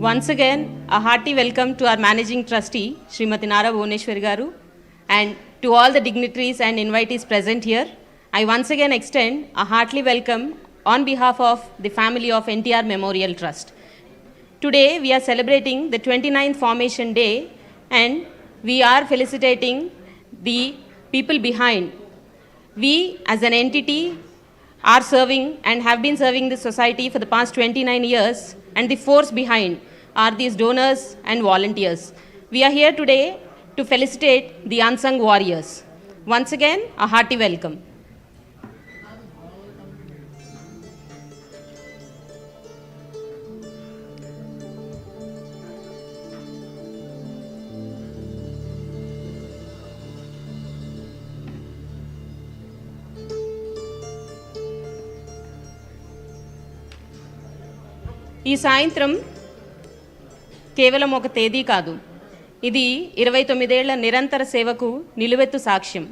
Once again, a hearty welcome to our Managing Trustee, Srimati Nara Bhuneshwari Garu, and to all the dignitaries and invitees present here. I once again extend a hearty welcome on behalf of the family of NTR Memorial Trust. Today, we are celebrating the 29th Formation Day, and we are felicitating the people behind. We, as an entity, are serving and have been serving the society for the past 29 years, and the force behind are these donors and volunteers. We are here today to felicitate the unsung warriors. Once again, a hearty welcome. ఈ సాయంత్రం కేవలం ఒక తేదీ కాదు, ఇది 29 ఏళ్ల నిరంతర సేవకు నిలువెత్తు సాక్ష్యం.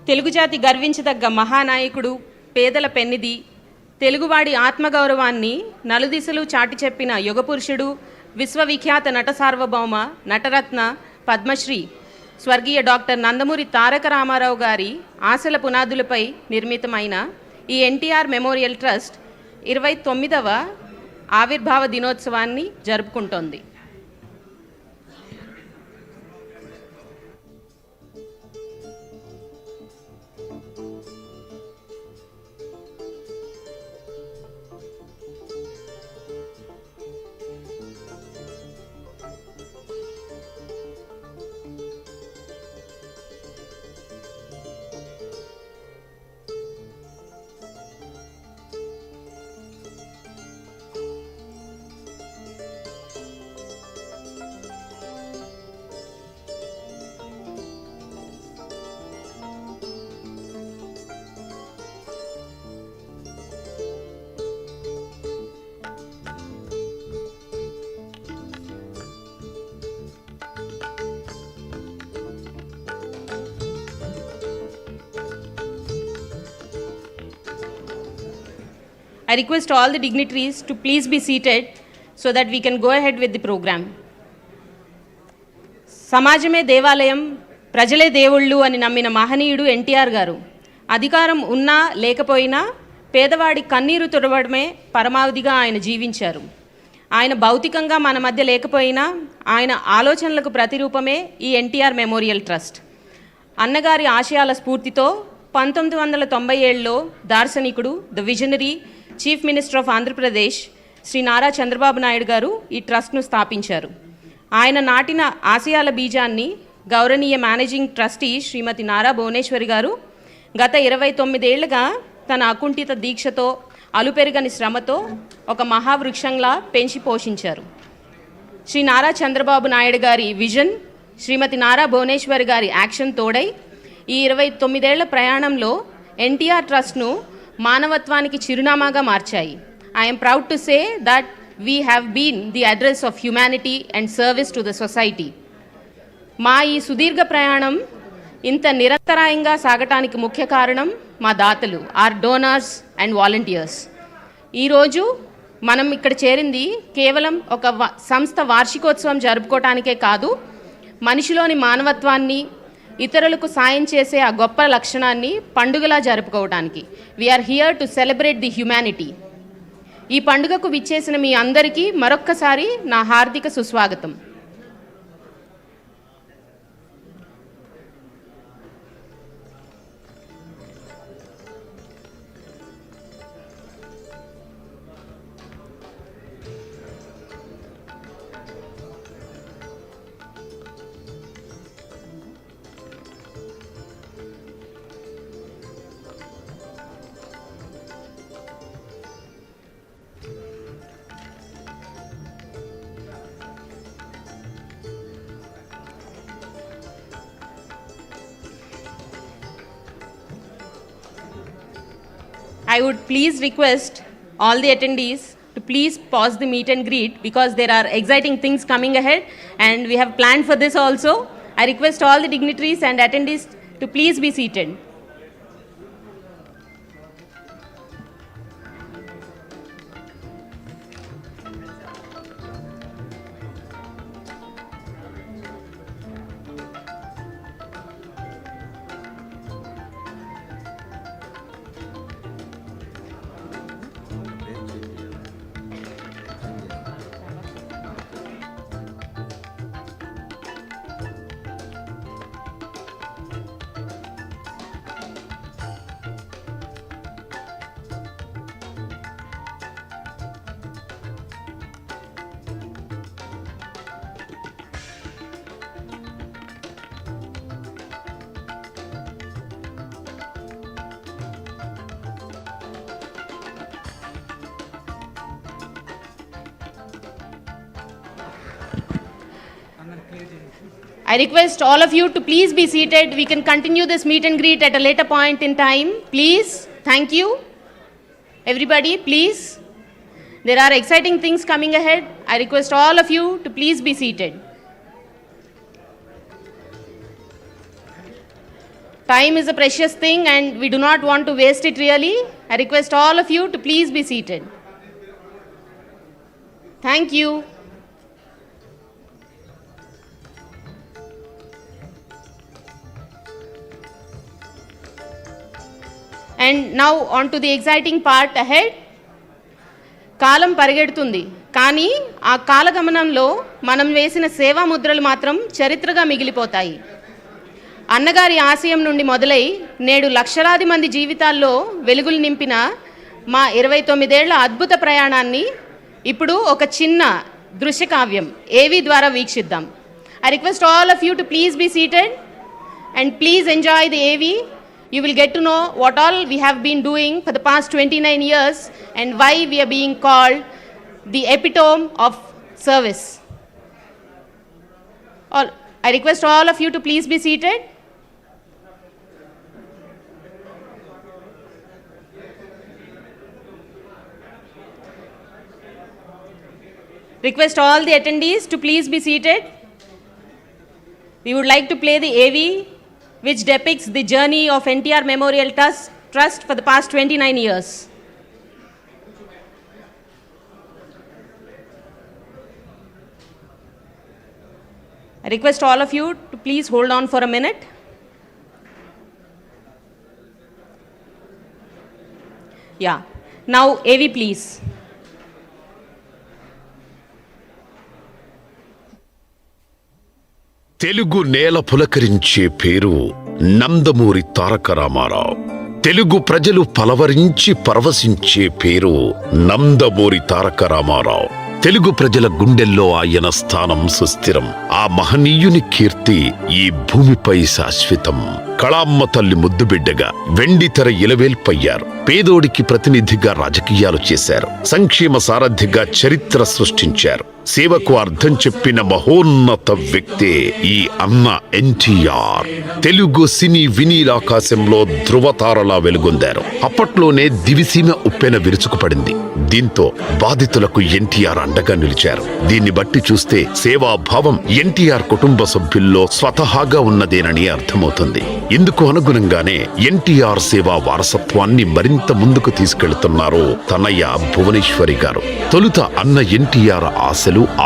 తెలుగు జాతి గర్వించదగ్గ మహానాయకుడు, పేదల పెన్నిది, తెలుగువాడి ఆత్మగౌరవాన్ని నలుదిశలు చాటి చెప్పిన యుగపురుషుడు, విశ్వవిఖ్యాత నట సార్వభౌమ, నటరత్న, పద్మశ్రీ స్వర్గీయ డాక్టర్ నందమూరి తారక రామారావు గారి ఆశల పునాదులపై నిర్మితమైన ఈ ఎన్టీఆర్ మెమోరియల్ ట్రస్ట్ 29వ ఆవిర్భావ దినోత్సవాన్ని జరుపుకుంటోంది. I request all the dignitaries to please be seated so that we can go ahead with the program. సమాజమే దేవాలయం, ప్రజలే దేవుళ్ళు అని నమ్మిన మహనీయుడు ఎన్టీఆర్ గారు. అధికారం ఉన్నా లేకపోయినా పేదవాడి కన్నీరు తుడవడమే పరమావధిగా ఆయన జీవించారు. ఆయన భౌతికంగా మన మధ్య లేకపోయినా ఆయన ఆలోచనలకు ప్రతిరూపమే ఈ ఎన్టీఆర్ మెమోరియల్ ట్రస్ట్. అన్నగారి ఆశయాల స్ఫూర్తితో 1997లో దార్శనికుడు, the visionary chief minister of Andhra Pradesh Shri Nara Chandrababu Naidu garu ఈ ట్రస్ట్ను స్థాపించారు. ఆయన నాటిన ఆశయాల బీజాన్ని గౌరవనీయ మేనేజింగ్ ట్రస్టీ శ్రీమతి నారా భువనేశ్వరి గారు గత 29 ఏళ్లుగా తన అకుంఠిత దీక్షతో, అలుపెరుగని శ్రమతో ఒక మహావృక్షంలా పెంచి పోషించారు. శ్రీ నారా చంద్రబాబు నాయుడు గారి విజన్, శ్రీమతి నారా భువనేశ్వరి గారి యాక్షన్ తోడై ఈ 29 ఏళ్ల ప్రయాణంలో ఎన్టీఆర్ ట్రస్ట్ను మానవత్వానికి చిరునామాగా మార్చాయి. I'm proud to say that we have been the address of humanity and service to the society. మా ఈ సుదీర్ఘ ప్రయాణం ఇంత నిరంతరాయంగా సాగటానికి ముఖ్య కారణం మా దాతలు, ఆర్ డోనర్స్ అండ్ వాలంటీర్స్. ఈరోజు మనం ఇక్కడ చేరింది కేవలం ఒక సంస్థ వార్షికోత్సవం జరుపుకోవటానికే కాదు, మనిషిలోని మానవత్వాన్ని, ఇతరులకు సాయం చేసే ఆ గొప్ప లక్షణాన్ని పండుగలా జరుపుకోవడానికి. We're here to celebrate the humanity. ఈ పండుగకు విచ్చేసిన మీ అందరికీ మరొక్కసారి నా హార్దిక సుస్వాగతం. I would please request all the attendees to please pause the meet and greet because there are exciting things coming ahead and we have planned for this also. I request all the dignitaries and attendees to please be seated. I request all of you to please be seated. We can continue this meet and greet at a later point in time. Please. Thank you. Everybody, please. There are exciting things coming ahead. I request all of you to please be seated. Time is a precious thing and we do not want to waste it really. I request all of you to please be seated. Thank you. And now on to the exciting part ahead. కాలం పరిగెడుతుంది కానీ ఆ కాలగమనంలో మనం వేసిన సేవా ముద్రలు మాత్రం చరిత్రగా మిగిలిపోతాయి. అన్నగారి ఆశయం నుండి మొదలై నేడు లక్షలాది మంది జీవితాల్లో వెలుగులు నింపిన మా 29 ఏళ్ల అద్భుత ప్రయాణాన్ని ఇప్పుడు ఒక చిన్న దృశ్యకావ్యం ఏవి ద్వారా వీక్షిద్దాం. I request all of you to please be seated and please enjoy the AV. You will get to know what all we have been doing for the past 29 years and why we are being called the epitome of service. I request all of you to please be seated. Request all the attendees to please be seated. We would like to play the AV which depicts the journey of NTR Memorial Trust for the past 29 years. I request all of you to please hold on for a minute. Yeah. Now, AV please. Telugu నేల పులకరించే పేరు నందమూరి తారక రామారావు. తెలుగు ప్రజలు పలవరించి పరవశించే పేరు నందమూరి తారక రామారావు. తెలుగు ప్రజల గుండెల్లో ఆయన స్థానం సుస్థిరం. ఆ మహనీయుని కీర్తి ఈ భూమిపై శాశ్వతం. కళామ్మ తల్లి ముద్దుబిడ్డగా వెండితెర ఇలవేల్పయ్యారు. పేదోడికి ప్రతినిధిగా రాజకీయాలు చేశారు. సంక్షేమ సారథిగా చరిత్ర సృష్టించారు. సేవకు అర్థం చెప్పిన మహోన్నత వ్యక్తే ఈ అన్న ఎన్టీఆర్. తెలుగు సినీ వినీలాకాశంలో ధృవతారలా వెలుగొందారు. అప్పట్లోనే దివిసీమ ఉప్పెన విరుచుకుపడింది. దీంతో బాధితులకు ఎన్టీఆర్ అండగా నిలిచారు. దీన్ని బట్టి చూస్తే సేవాభావం ఎన్టీఆర్ కుటుంబ సభ్యుల్లో స్వతహాగా ఉన్నదేనని అర్థమవుతుంది. ఇందుకు అనుగుణంగానే ఎన్టీఆర్ సేవా వారసత్వాన్ని మరింత ముందుకు తీసుకెళ్తున్నారు తనయ్య భువనేశ్వరి గారు. తొలుత అన్న ఎన్టీఆర్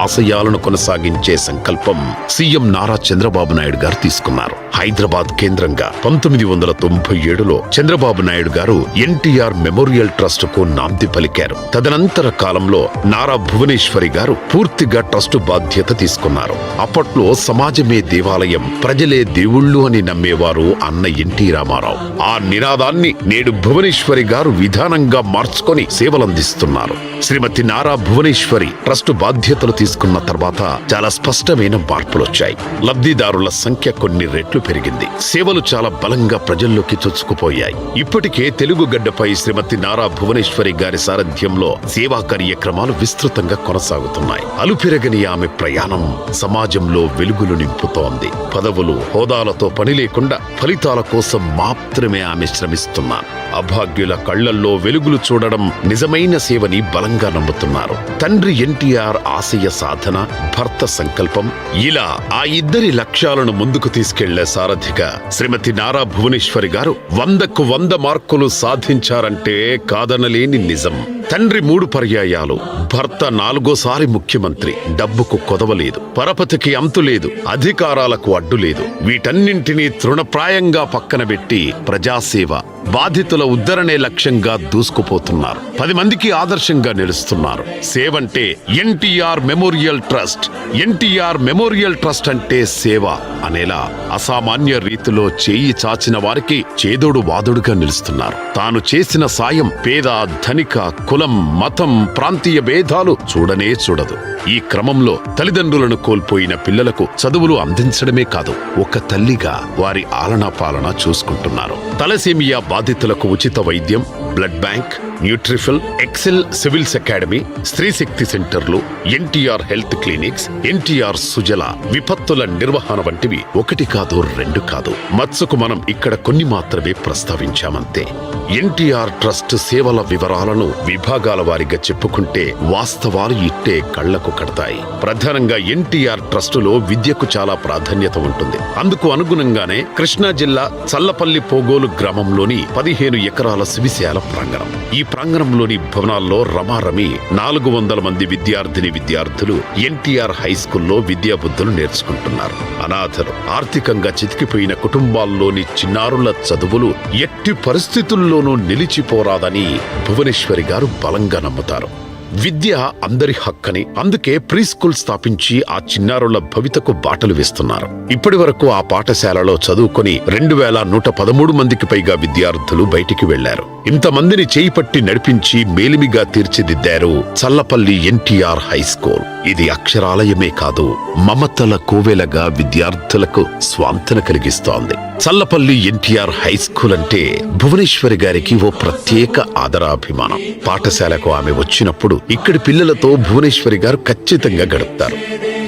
ఆశయాలను కొనసాగించే సంకల్పం సీఎం నారా చంద్రబాబు నాయుడు గారు తీసుకున్నారు. హైదరాబాద్ కేంద్రంగా 1997లో చంద్రబాబు నాయుడు గారు ఎన్టీఆర్ మెమోరియల్ ట్రస్ట్ కు నాంది పలికారు. తదనంతర కాలంలో నారా భువనేశ్వరి గారు పూర్తిగా ట్రస్టు బాధ్యత తీసుకున్నారు. అప్పట్లో సమాజమే దేవాలయం, ప్రజలే దేవుళ్ళు అని నమ్మేవారు అన్న ఎన్టీ రామారావు. ఆ నినాదాన్ని నేడు భువనేశ్వరి గారు విధానంగా మార్చుకొని సేవలందిస్తున్నారు. శ్రీమతి నారా భువనేశ్వరి ట్రస్టు బాధ్యతలు తీసుకున్న తర్వాత చాలా స్పష్టమైన మార్పులొచ్చాయి. లబ్ధిదారుల సంఖ్య కొన్ని రెట్లు పెరిగింది. సేవలు చాలా బలంగా ప్రజల్లోకి చొచ్చుకుపోయాయి. ఇప్పటికే తెలుగు గడ్డపై శ్రీమతి నారా భువనేశ్వరి గారి సారథ్యంలో సేవా కార్యక్రమాలు విస్తృతంగా కొనసాగుతున్నాయి. అలుపెరగని ఆమె ప్రయాణం సమాజంలో వెలుగులు నింపుతోంది. పదవులు, హోదాలతో పని లేకుండా ఫలితాల కోసం మాత్రమే ఆమె శ్రమిస్తున్నారు. అభాగ్యుల కళ్లల్లో వెలుగులు చూడడం నిజమైన సేవని బలంగా నమ్ముతున్నారు. తండ్రి ఎన్టీఆర్ ఆశయ సాధన, భర్త సంకల్పం, ఇలా ఆ ఇద్దరి లక్ష్యాలను ముందుకు తీసుకెళ్లే సారథిగా శ్రీమతి నారా భువనేశ్వరి గారు 100కు 100 మార్కులు సాధించారంటే కాదనలేని నిజం. తండ్రి 3 పర్యాయాలు, భర్త 4వ ముఖ్యమంత్రి. డబ్బుకు కొదవలేదు, పరపతికి అంతులేదు, అధికారాలకు అడ్డులేదు. వీటన్నింటినీ తృణప్రాయంగా పక్కన పెట్టి ప్రజాసేవ, బాధితుల ఉద్ధరణే లక్ష్యంగా దూసుకుపోతున్నారు. 10 మందికి ఆదర్శంగా నిలుస్తున్నారు. సేవంటే NTR memorial trust, NTR memorial trust అంటే సేవ అనేలా అసామాన్య రీతిలో చేయి చాచిన వారికి చేదోడు వాదుడుగా నిలుస్తున్నారు. తాను చేసిన సాయం పేద, ధనిక, కులం, మతం, ప్రాంతీయ భేదాలు చూడనే చూడదు. ఈ క్రమంలో తల్లిదండ్రులను కోల్పోయిన పిల్లలకు చదువులు అందించడమే కాదు, ఒక తల్లిగా వారి ఆలనా పాలన చూసుకుంటున్నారు. తలసేమియా బాధితులకు ఉచిత వైద్యం, బ్లడ్ బ్యాంక్, న్యూట్రిఫిల్, excel civils academy, Stree Shakti సెంటర్లు, NTR health clinics, NTR Sujala, విపత్తుల నిర్వహణ వంటివి 1 కాదు 2 కాదు. మత్సుకు మనం ఇక్కడ కొన్ని మాత్రమే ప్రస్తావించామంతే. ఎన్టీఆర్ ట్రస్ట్ సేవల వివరాలను విభాగాల వారిగా చెప్పుకుంటే వాస్తవాలు ఇట్టే కళ్లకు కడతాయి. ప్రధానంగా ఎన్టీఆర్ ట్రస్టులో విద్యకు చాలా ప్రాధాన్యత ఉంటుంది. అందుకు అనుగుణంగానే కృష్ణా జిల్లా చల్లపల్లి పోగోలు గ్రామంలోని 15 ఎకరాల శివిశాల ప్రాంగణం. ఈ ప్రాంగణంలోని భవనాల్లో రమారమి 400 మంది విద్యార్థులు ఎన్టీఆర్ హై స్కూల్లో విద్యాబుద్ధులు నేర్చుకుంటున్నారు. అనాథలు, ఆర్థికంగా చితికిపోయిన కుటుంబాల్లోని చిన్నారుల చదువులు ఎట్టి పరిస్థితుల్లోనూ నిలిచిపోరాదని భువనేశ్వరి గారు బలంగా నమ్ముతారు. విద్య అందరి హక్కని, అందుకే ప్రీ స్కూల్ స్థాపించి ఆ చిన్నారుల భవితకు బాటలు వేస్తున్నారు. ఇప్పటి వరకు ఆ పాఠశాలలో చదువుకొని 2113 మందికి పైగా విద్యార్థులు బయటికి వెళ్లారు. ఇంతమందిని చేయి పట్టి నడిపించి మేలిమిగా తీర్చిదిద్దారు చల్లపల్లి ఎన్టీఆర్ హై స్కూల్. ఇది అక్షరాలయమే కాదు, మమతల కోవెలగా విద్యార్థులకు స్వాంతన కలిగిస్తోంది. చల్లపల్లి ఎన్టీఆర్ హై స్కూల్ అంటే భువనేశ్వరి గారికి ఓ ప్రత్యేక ఆదరాభిమానం. పాఠశాలకు ఆమె వచ్చినప్పుడు ఇక్కడి పిల్లలతో భువనేశ్వరి గారు ఖచ్చితంగా గడుపుతారు.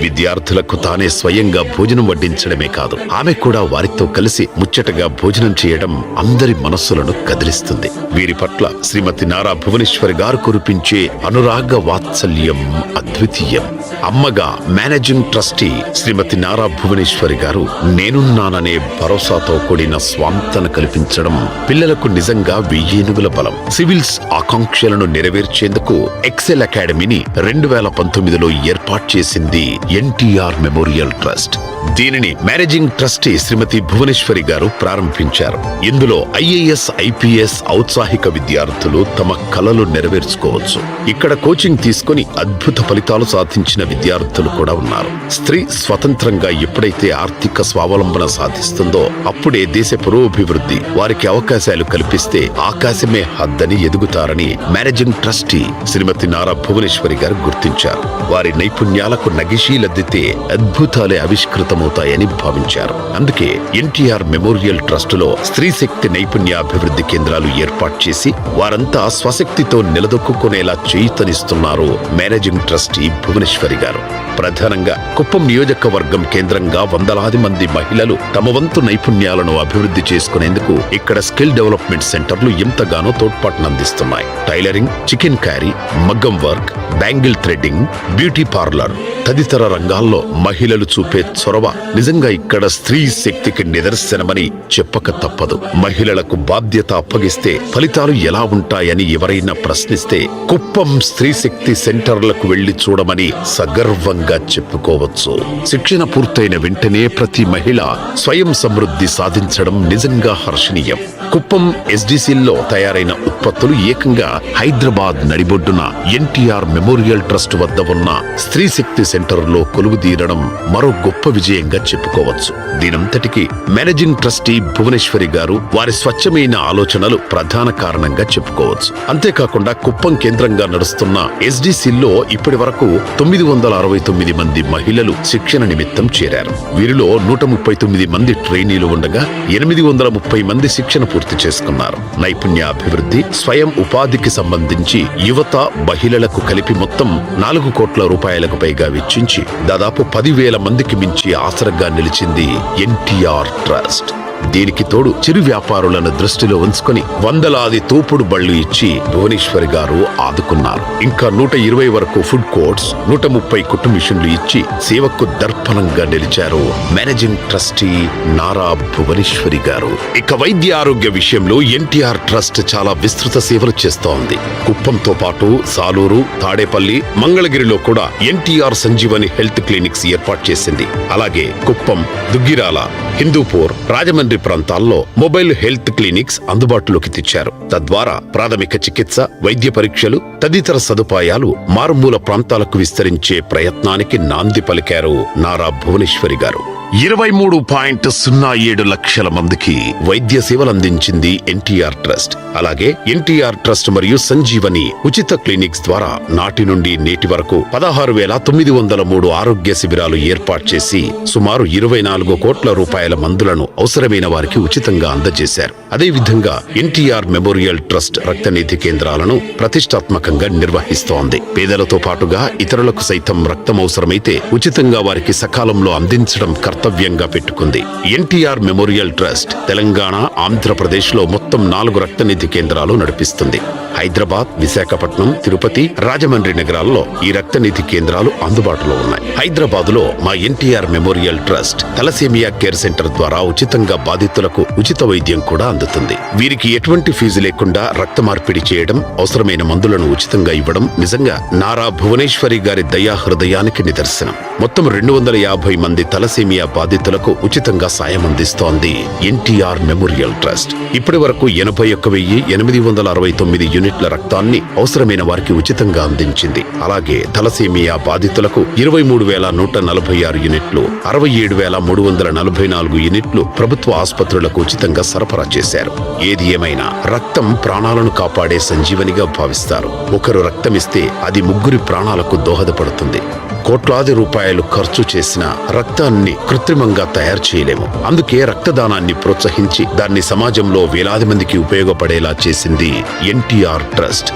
విద్యార్థులకు తానే స్వయంగా భోజనం వడ్డించడమే కాదు, ఆమె కూడా వారితో కలిసి ముచ్చటగా భోజనం చేయడం అందరి మనస్సులను కదిలిస్తుంది. వీరి పట్ల శ్రీమతి నారా భువనేశ్వరి గారు కురిపించే అనురాగ వాత్సల్యం అద్వితీయం. అమ్మగా మేనేజింగ్ ట్రస్టీ శ్రీమతి నారా భువనేశ్వరి గారు నేనున్నాననే భరోసాతో కూడిన స్వాంతన కల్పించడం పిల్లలకు నిజంగా 1000 ఏనుగుల బలం. సివిల్స్ ఆకాంక్షలను నెరవేర్చేందుకు ఎక్సెల్ అకాడమీని 2019లో ఏర్పాటు చేసింది ఎన్టీఆర్ మెమోరియల్ ట్రస్ట్. దీనిని మేనేజింగ్ ట్రస్టీ శ్రీమతి భువనేశ్వరి గారు ప్రారంభించారు. ఇందులో ఐఏఎస్, ఐపీఎస్ ఔత్సాహిక విద్యార్థులు తమ కలలు నెరవేర్చుకోవచ్చు. ఇక్కడ కోచింగ్ తీసుకుని అద్భుత ఫలితాలు సాధించిన విద్యార్థులు కూడా ఉన్నారు. స్త్రీ స్వతంత్రంగా ఎప్పుడైతే ఆర్థిక స్వావలంబన సాధిస్తుందో అప్పుడే దేశ పురోభివృద్ధి. వారికి అవకాశాలు కల్పిస్తే ఆకాశమే హద్దని ఎదుగుతారని మేనేజింగ్ ట్రస్టీ శ్రీమతి నారా భువనేశ్వరి గారు గుర్తించారు. వారి నైపుణ్యాలకు నగిశీలద్దితే అద్భుతాలే ఆవిష్కృతమవుతాయని భావించారు. అందుకే ఎన్టీఆర్ మెమోరియల్ ట్రస్టులో స్త్రీ శక్తి నైపుణ్యాభివృద్ధి కేంద్రాలు ఏర్పాటు చేసి వారంతా స్వశక్తితో నిలదొక్కునేలా చేయూతనిస్తున్నారు మేనేజింగ్ ట్రస్టీ భువనేశ్వరి గారు. ప్రధానంగా కుప్పం నియోజకవర్గం కేంద్రంగా వందలాది మంది మహిళలు తమ వంతు నైపుణ్యాలను అభివృద్ధి చేసుకునేందుకు ఇక్కడ స్కిల్ డెవలప్మెంట్ సెంటర్లు ఎంతగానో తోడ్పాటునందిస్తున్నాయి. టైలరింగ్, చికెన్ క్యారీ, మగ్గం work, bangle threading, beauty parlour తదితర రంగాల్లో మహిళలు చూపే చొరవ నిజంగా ఇక్కడ స్త్రీ శక్తికి నిదర్శనమని చెప్పక తప్పదు. మహిళలకు బాధ్యత అప్పగిస్తే ఫలితాలు ఎలా ఉంటాయని ఎవరైనా ప్రశ్నిస్తే కుప్పం స్త్రీ శక్తి సెంటర్లకు వెళ్లి చూడమని సగర్వంగా చెప్పుకోవచ్చు. శిక్షణ పూర్తయిన వెంటనే ప్రతి మహిళ స్వయం సమృద్ధి సాధించడం నిజంగా హర్షణీయం. కుప్పం ఎస్డిసిల్లో తయారైన ఉత్పత్తులు ఏకంగా హైదరాబాద్ నడిబొడ్డున ఎన్టీఆర్ మెమోరియల్ ట్రస్ట్ వద్ద ఉన్న స్త్రీ శక్తి సెంటర్లో కొలువుదీరడం మరో గొప్ప విజయంగా చెప్పుకోవచ్చు. దీనంతటికీ మేనేజింగ్ ట్రస్టీ భువనేశ్వరి గారు వారి స్వచ్ఛమైన ఆలోచనలు ప్రధాన కారణంగా చెప్పుకోవచ్చు. అంతేకాకుండా కుప్పం కేంద్రంగా నడుస్తున్న ఎస్డిసిల్లో ఇప్పటి వరకు 969 మంది మహిళలు శిక్షణ నిమిత్తం చేరారు. వీరిలో 139 మంది ట్రైనీలు ఉండగా 830 మంది శిక్షణ పూర్తి చేసుకున్నారు. నైపుణ్యాభివృద్ధి, స్వయం ఉపాధికి సంబంధించి యువత, మహిళలకు కలిపి మొత్తం 4 కోట్ల రూపాయలకు పైగా వెచ్చించి దాదాపు 10,000 మందికి మించి ఆసరగా నిలిచింది ఎన్టీఆర్ ట్రస్ట్. దీనికి తోడు చిరు వ్యాపారులను దృష్టిలో ఉంచుకొని వందలాది తోపుడు బళ్లు ఇచ్చి భువనేశ్వరి గారు ఆదుకున్నారు. ఇంకా 120 వరకు ఫుడ్ కోర్ట్స్, 130 కుట్టు మిషన్లు ఇచ్చి సేవకు దర్పణంగా నిలిచారు మేనేజింగ్ ట్రస్టీ నారా భువనేశ్వరి గారు. ఇక వైద్య ఆరోగ్య విషయంలో ఎన్టీఆర్ ట్రస్ట్ చాలా విస్తృత సేవలు చేస్తోంది. కుప్పంతో పాటు సాలూరు, తాడేపల్లి, మంగళగిరిలో కూడా ఎన్టీఆర్ సంజీవని హెల్త్ క్లినిక్స్ ఏర్పాటు చేసింది. అలాగే కుప్పం, దుగ్గిరాల, హిందూపూర్, రాజమండ్రి ప్రాంతాల్లో మొబైల్ హెల్త్ క్లినిక్స్ అందుబాటులోకి తెచ్చారు. తద్వారా ప్రాథమిక చికిత్స, వైద్య పరీక్షలు తదితర సదుపాయాలు మారుమూల ప్రాంతాలకు విస్తరించే ప్రయత్నానికి నాంది పలికారు నారా భువనేశ్వరి గారు. 23.07 లక్షల మందికి వైద్య సేవలు అందించింది ఎన్టీఆర్ ట్రస్ట్. అలాగే ఎన్టీఆర్ ట్రస్ట్ మరియు సంజీవని ఉచిత క్లినిక్స్ ద్వారా నాటి నుండి నేటి వరకు 16,903 ఆరోగ్య శిబిరాలు ఏర్పాటు చేసి సుమారు 24 కోట్ల రూపాయల మందులను అవసరమైన వారికి ఉచితంగా అందజేశారు. అదేవిధంగా ఎన్టీఆర్ మెమోరియల్ ట్రస్ట్ రక్తనిధి కేంద్రాలను ప్రతిష్టాత్మకంగా నిర్వహిస్తోంది. పేదలతో పాటుగా ఇతరులకు సైతం రక్తం అవసరమైతే ఉచితంగా వారికి సకాలంలో అందించడం కర్తవ్యంగా పెట్టుకుంది. ఎన్టీఆర్ మెమోరియల్ ట్రస్ట్ తెలంగాణ, ఆంధ్రప్రదేశ్ లో మొత్తం 4 రక్తనిధి కేంద్రాలు నడిపిస్తుంది. హైదరాబాద్, విశాఖపట్నం, తిరుపతి, రాజమండ్రి నగరాల్లో ఈ రక్తనిధి కేంద్రాలు అందుబాటులో ఉన్నాయి. హైదరాబాద్ లో మా NTR memorial trust thalassaemia care centre ద్వారా ఉచితంగా బాధితులకు ఉచిత వైద్యం కూడా అందుతుంది. వీరికి ఎటువంటి ఫీజు లేకుండా రక్త మార్పిడి చేయడం, అవసరమైన మందులను ఉచితంగా ఇవ్వడం నిజంగా నారా భువనేశ్వరి గారి దయా హృదయానికి నిదర్శనం. మొత్తం 250 మంది తలసేమియా బాధితులకు ఉచితంగా సాయం అందిస్తోంది ఎన్టీఆర్ మెమోరియల్ ట్రస్ట్. ఇప్పటి వరకు 81,869 యూనిట్ల రక్తాన్ని అవసరమైన వారికి ఉచితంగా అందించింది. అలాగే తలసేమియా బాధితులకు 23,146 యూనిట్లు, 67,344 యూనిట్లు ప్రభుత్వ ఆసుపత్రులకు ఉచితంగా సరఫరా చేశారు. ఏది ఏమైనా రక్తం ప్రాణాలను కాపాడే సంజీవనిగా భావిస్తారు. ఒకరు రక్తమిస్తే అది 3 ప్రాణాలకు దోహదపడుతుంది. కోట్లాది రూపాయలు ఖర్చు చేసిన రక్తాన్ని కృత్రిమంగా తయారు చేయలేము. అందుకే రక్తదానాన్ని ప్రోత్సహించి దాన్ని సమాజంలో వేలాది మందికి ఉపయోగపడేలా చేసింది ఎన్టీఆర్ ట్రస్ట్.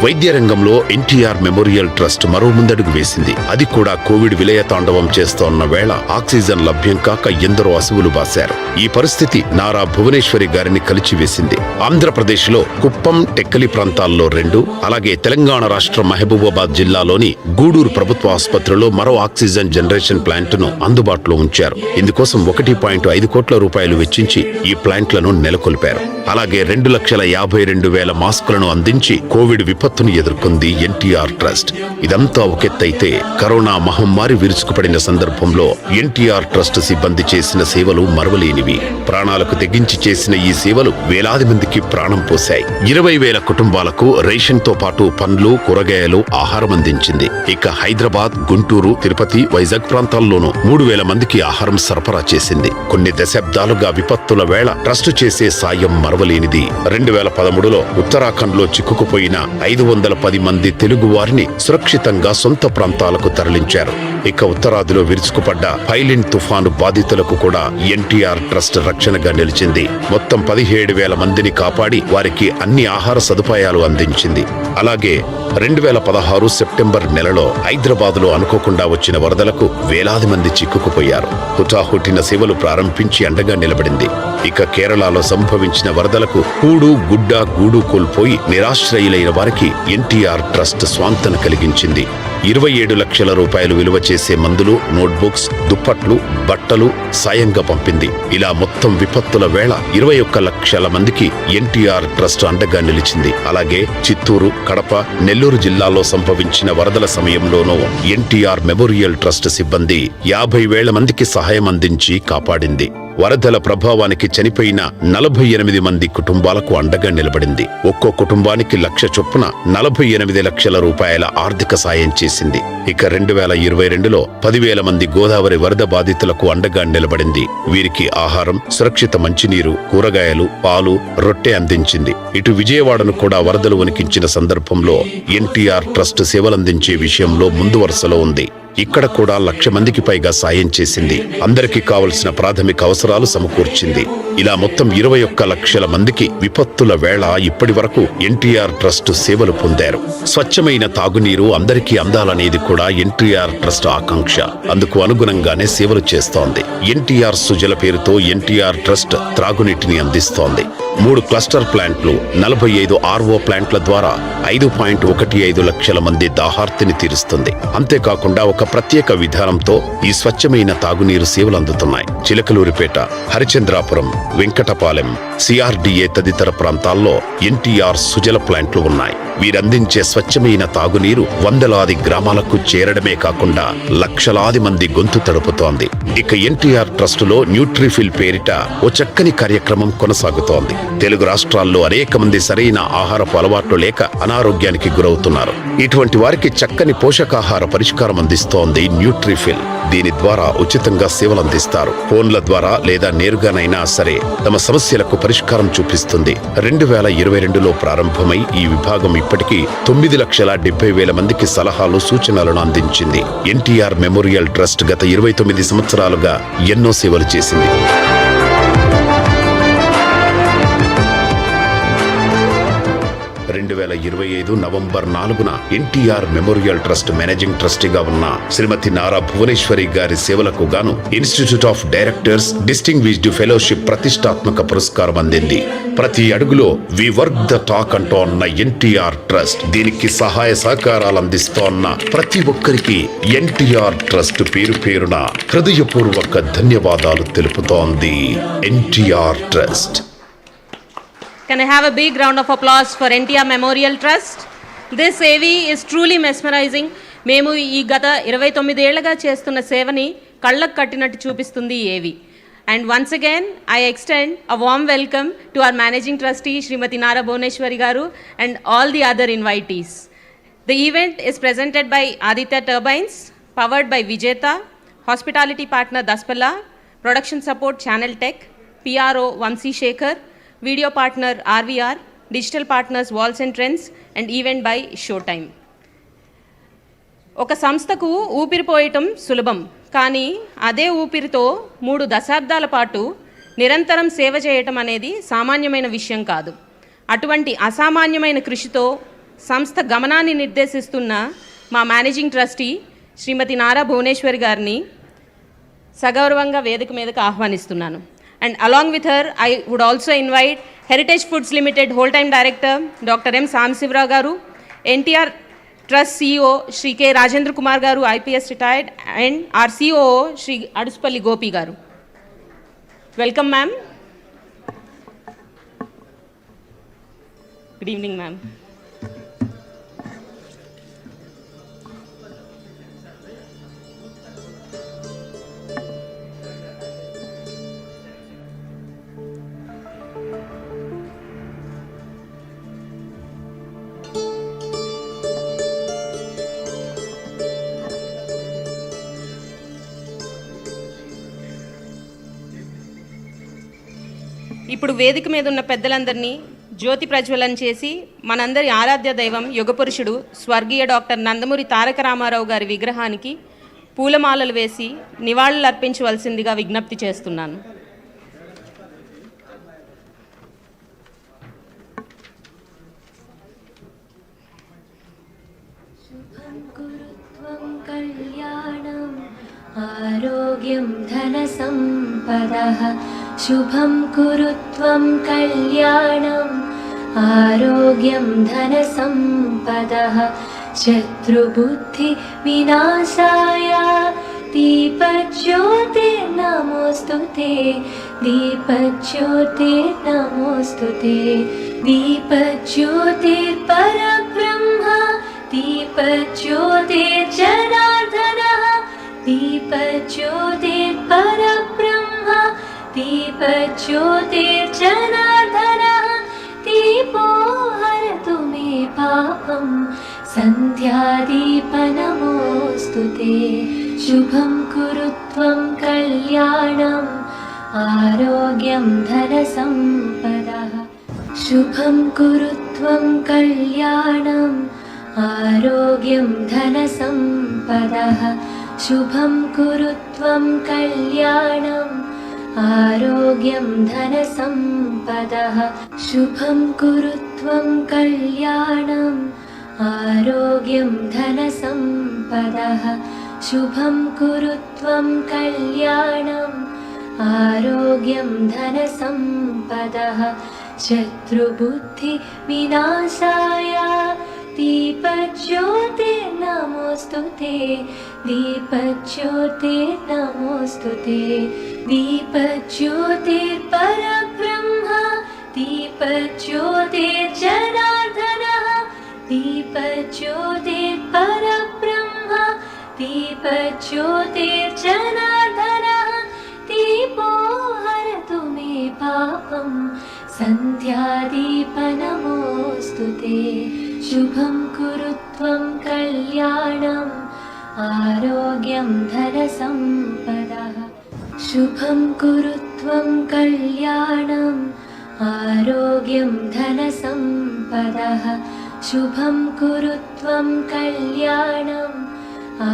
వైద్య రంగంలో ఎన్టీఆర్ మెమోరియల్ ట్రస్ట్ మరో ముందడుగు వేసింది. అది కూడా కోవిడ్ విలయ తాండవం చేస్తోన్న వేళ ఆక్సిజన్ లభ్యం కాక ఎందరో అసువులు బాశారు. ఈ పరిస్థితి నారా భువనేశ్వరి గారిని కలిచివేసింది. ఆంధ్రప్రదేశ్ లో కుప్పం, టెక్కలి ప్రాంతాల్లో 2, అలాగే తెలంగాణ రాష్ట్ర మహబూబాబాద్ జిల్లాలోని గూడూరు ప్రభుత్వ ఆసుపత్రిలో మరో ఆక్సిజన్ జనరేషన్ ప్లాంట్ ను అందుబాటులో ఉంచారు. ఇందుకోసం 1.5 కోట్ల రూపాయలు వెచ్చించి ఈ ప్లాంట్లను నెలకొల్పారు. అలాగే 2,52,000 మాస్కులను అందించి కోవిడ్ విపత్తును ఎదుర్కొంది ఎన్టీఆర్ ట్రస్ట్. ఇదంతా ఒకెత్తైతే కరోనా మహమ్మారి విరుచుకుపడిన సందర్భంలో ఎన్టీఆర్ ట్రస్ట్ సిబ్బంది చేసిన సేవలు మరవలేనివి. ప్రాణాలకు తెగించి చేసిన ఈ సేవలు వేలాది మందికి ప్రాణం పోశాయి. 20,000 కుటుంబాలకు రేషన్ తో పాటు పండ్లు, కూరగాయలు, ఆహారం అందించింది. ఇక హైదరాబాద్, గుంటూరు, తిరుపతి, వైజాగ్ ప్రాంతాల్లోనూ 3,000 మందికి ఆహారం సరఫరా చేసింది. కొన్ని దశాబ్దాలుగా విపత్తుల వేళ ట్రస్ట్ చేసే సాయం మరవలేనిది. 2013లో ఉత్తరాఖండ్ లో చిక్కుకుపోయిన 510 మంది తెలుగు వారిని సురక్షితంగా సొంత ప్రాంతాలకు తరలించారు. ఇక ఉత్తరాదిలో విరుచుకుపడ్డ పైలిన్ తుఫాను బాధితులకు కూడా ఎన్టీఆర్ ట్రస్ట్ రక్షణగా నిలిచింది. మొత్తం 17,000 మందిని కాపాడి వారికి అన్ని ఆహార సదుపాయాలు అందించింది. అలాగే 2016 సెప్టెంబర్ నెలలో హైదరాబాద్ లో అనుకోకుండా వచ్చిన వరదలకు వేలాది మంది చిక్కుకుపోయారు. హుటాహుటిన సేవలు ప్రారంభించి అండగా నిలబడింది. ఇక కేరళలో సంభవించిన వరదలకు కూడు, గుడ్డ, గూడు కోల్పోయి నిరాశ్రయులైన వారికి ఎన్టీఆర్ ట్రస్ట్ స్వాంతన కలిగించింది. 27 లక్షల రూపాయలు విలువ చేసే మందులు, నోట్బుక్స్, దుప్పట్లు, బట్టలు సాయంగా పంపింది. ఇలా మొత్తం విపత్తుల వేళ 21 లక్షల మందికి ఎన్టీఆర్ ట్రస్ట్ అండగా నిలిచింది. అలాగే చిత్తూరు, కడప, నెల్లూరు జిల్లాలో సంభవించిన వరదల సమయంలోనూ ఎన్టీఆర్ మెమోరియల్ ట్రస్ట్ సిబ్బంది 50,000 మందికి సహాయం అందించి కాపాడింది. వరదల ప్రభావానికి చనిపోయిన 48 మంది కుటుంబాలకు అండగా నిలబడింది. ఒక్కో కుటుంబానికి 1,00,000 చొప్పున 48 లక్షల రూపాయల ఆర్థిక సాయం చేసింది. ఇక 2022లో 10,000 మంది గోదావరి వరద బాధితులకు అండగా నిలబడింది. వీరికి ఆహారం, సురక్షిత మంచినీరు, కూరగాయలు, పాలు, రొట్టె అందించింది. ఇటు విజయవాడను కూడా వరదలు వణికించిన సందర్భంలో ఎన్టీఆర్ ట్రస్ట్ సేవలందించే విషయంలో ముందు వరుసలో ఉంది. ఇక్కడ కూడా 1,00,000 మందికి పైగా సాయం చేసింది. అందరికీ కావలసిన ప్రాథమిక అవసరాలు సమకూర్చింది. ఇలా మొత్తం 21 లక్షల మందికి విపత్తుల వేళ ఇప్పటి వరకు ఎన్టీఆర్ ట్రస్ట్ సేవలు పొందారు. స్వచ్ఛమైన తాగునీరు అందరికీ అందాలనేది కూడా ఎన్టీఆర్ ట్రస్ట్ ఆకాంక్ష. అందుకు అనుగుణంగానే సేవలు చేస్తోంది. ఎన్టీఆర్ సుజల పేరుతో ఎన్టీఆర్ ట్రస్ట్ త్రాగునీటిని అందిస్తోంది. 3 క్లస్టర్ ప్లాంట్లు, 45 RO ప్లాంట్ల ద్వారా 5.15 లక్షల మంది దాహార్తిని తీరుస్తుంది. అంతేకాకుండా ఒక ప్రత్యేక విధానంతో ఈ స్వచ్ఛమైన తాగునీరు సేవలు అందుతున్నాయి. చిలకలూరిపేట, హరిచంద్రాపురం, వెంకటపాలెం, CRDA తదితర ప్రాంతాల్లో ఎన్టీఆర్ సుజల ప్లాంట్లు ఉన్నాయి. వీరందించే స్వచ్ఛమైన తాగునీరు వందలాది గ్రామాలకు చేరడమే కాకుండా లక్షలాది మంది గొంతు తడుపుతోంది. ఇక ఎన్టీఆర్ ట్రస్టులో న్యూట్రిఫిల్ పేరిట ఓ చక్కని కార్యక్రమం కొనసాగుతోంది. తెలుగు రాష్ట్రాల్లో అనేక మంది సరైన ఆహారపు అలవాట్లు లేక అనారోగ్యానికి గురవుతున్నారు. ఇటువంటి వారికి చక్కని పోషకాహార పరిష్కారం అందిస్తోంది న్యూట్రిఫిల్. దీని ద్వారా ఉచితంగా సేవలు అందిస్తారు. ఫోన్ల ద్వారా లేదా నేరుగానైనా సరే తమ సమస్యలకు పరిష్కారం చూపిస్తుంది. 2022లో ప్రారంభమై ఈ విభాగం ఇప్పటికీ 9,70,000 మందికి సలహాలు, సూచనలను అందించింది. ఎన్టీఆర్ మెమోరియల్ ట్రస్ట్ గత 29 సంవత్సరాలుగా ఎన్నో సేవలు చేసింది. 2025 నవంబర్ 4న ఎన్టీఆర్ మెమోరియల్ ట్రస్ట్ మేనేజింగ్ ట్రస్టీగా ఉన్న శ్రీమతి నారా భువనేశ్వరి గారి సేవలకు గాను institute of directors distinguished fellowship ప్రతిష్టాత్మక పురస్కారం అందింది. ప్రతి అడుగులో వి వర్క్ ద టాక్ అంటోన్న ఎన్టీఆర్ ట్రస్ట్, దీనికి సహాయ సహకారాలు అందిస్తోన్న ప్రతి ఒక్కరికి ఎన్టీఆర్ ట్రస్ట్ పేరు పేరున హృదయపూర్వక ధన్యవాదాలు తెలుపుతోంది. NTR trust. Can I have a big round of applause for NTR Memorial Trust? This AV is truly mesmerizing. మేము ఈ గత 29 ఏళ్లుగా చేస్తున్న సేవని కళ్ళకు కట్టినట్టు చూపిస్తుంది ఈ AV. And once again, I extend a warm welcome to our Managing Trustee, Srimati Nara Bhuneshwari Garu, and all the other invitees. The event is presented by Aditya Turbines, powered by Vijeta, Hospitality Partner Daspalla, Production Support Channel Tech, PRO Vamsi Shekhar, Video Partner RVR, Digital Partners Walls and Trends, and Event by Showtime. ఒక సంస్థకు ఊపిరిపోయటం సులభం, కానీ అదే ఊపిరితో 3 దశాబ్దాల పాటు నిరంతరం సేవ చేయటం అనేది సామాన్యమైన విషయం కాదు. అటువంటి అసామాన్యమైన కృషితో సంస్థ గమనాన్ని నిర్దేశిస్తున్న మా మేనేజింగ్ ట్రస్టీ శ్రీమతి నారా భువనేశ్వరి గారిని సగౌరవంగా వేదిక మీదకు ఆహ్వానిస్తున్నాను. And along with her, I would also invite Heritage Foods Limited Whole-Time Director, Dr. M. Samsivra Garu, NTR Trust CEO, Shri K. Rajendra Kumar Garu, IPS retired, and our COO, Shri Aduspalli Gopi Garu. Welcome, ma'am. Good evening, ma'am. ఇప్పుడు వేదిక మీద ఉన్న పెద్దలందరినీ జ్యోతి ప్రజ్వలన చేసి మనందరి ఆరాధ్య దైవం యుగపురుషుడు స్వర్గీయ doctor Nandamuri Taraka Ramarao గారి విగ్రహానికి పూలమాలలు వేసి నివాళులు అర్పించవలసిందిగా విజ్ఞప్తి చేస్తున్నాను. ఆరోగ్యం ధన సంపదః శుభం కురు త్వం కళ్యాణం ఆరోగ్యం ధన సంపదః శత్రుబుద్ధి వినాశాయ దీపజ్యోతిర్నమోస్తుతే దీపజ్యోతిర్నమోస్తుతే దీపజ్యోతిర్పరబ్రహ్మ దీపజ్యోతిర్జనార్దనః దీపజ్యోతిర్పరబ్రహ్మ దీపజ్యోతిర్జనార్దనః దీపో హరతు మే పాపం సంధ్యాదీపనమోస్తుతే శుభం కురు త్వం కళ్యాణం ఆరోగ్యం ధన సంపదః శుభం కురు త్వం కళ్యాణం ఆరోగ్యం ధన సంపదః शुभं कुरु त्वं कल्याणम् आरोग्यं धनसम्पदः शुभं कुरु त्वं कल्याणम् आरोग्यं धनसम्पदः शुभं कुरु त्वं कल्याणम् आरोग्यं धनसम्पदः शत्रुबुद्धिविनाशाय दीपज्योतिर्नमोऽस्तुते दीपज्योतिर्नमोऽस्तुते दीपज्योतिर्परब्रह्म दीपज्योतिर्जनार्दनः दीपज्योतिर्परब्रह्म दीपज्योतिर्जनार्दनः दीपो हरतु मे पापं सन्ध्यादीपनमोऽस्तु ते शुभं कुरु त्वं कल्याणम् आरोग्यं धनसम्पदः शुभं कुरु त्वं कल्याणम् आरोग्यं धनसम्पदः शुभं कुरु त्वं कल्याणम्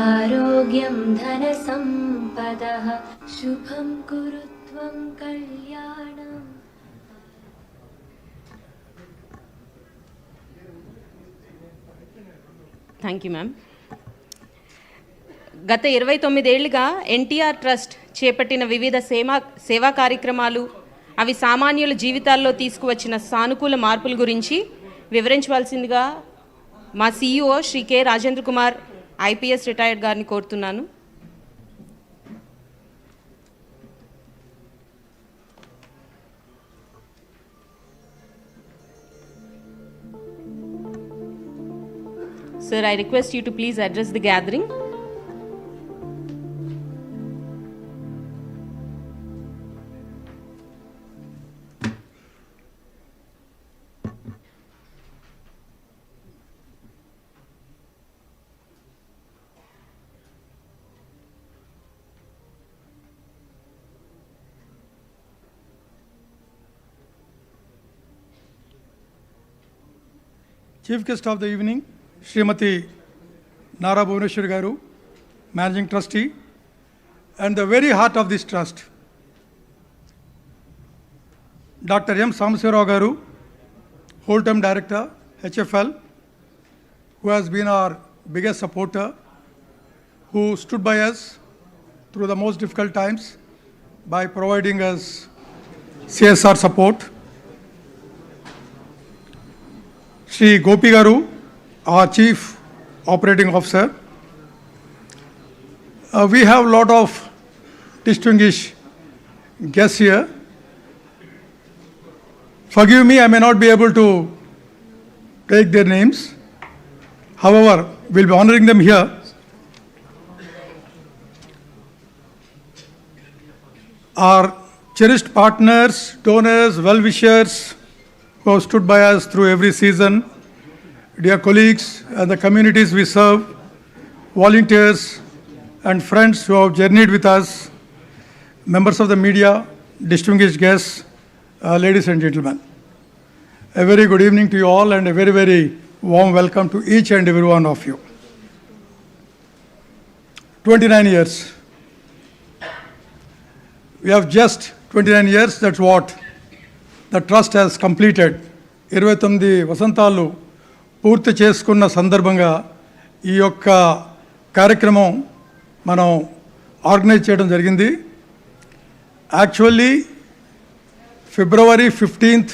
आरोग्यं धनसम्पदः शुभं कुरु त्वं कल्याणम् థ్యాంక్ యూ మ్యామ్. గత 29 ఏళ్లుగా ఎన్టీఆర్ ట్రస్ట్ చేపట్టిన వివిధ సేవా కార్యక్రమాలు అవి సామాన్యుల జీవితాల్లో తీసుకువచ్చిన సానుకూల మార్పుల గురించి వివరించవలసిందిగా మా CEO Shri K Rajendra Kumar IPS retired గారిని కోరుతున్నాను. Sir, I request you to please address the gathering. Chief guest of the evening, Srimati Nara Bhuvaneshwari Garu, Managing Trustee, and the very heart of this trust, Dr. M. Samsirao Garu, Whole-Time Director, HFL, who has been our biggest supporter, who stood by us through the most difficult times by providing us CSR support. Shri Gopi Garu, our Chief Operating Officer. We have a lot of distinguished guests here. Forgive me, I may not be able to take their names. However, we'll be honoring them here. Our cherished partners, donors, well-wishers who have stood by us through every season, dear colleagues and the communities we serve, volunteers and friends who have journeyed with us, members of the media, distinguished guests, ladies and gentlemen. A very good evening to you all and a very, very warm welcome to each and every one of you. 29 years. We have just 29 years, that's what the trust has completed. 29 వసంతాలు పూర్తి చేసుకున్న సందర్భంగా ఈ యొక్క కార్యక్రమం మనం organise చేయడం జరిగింది. Actually February 15th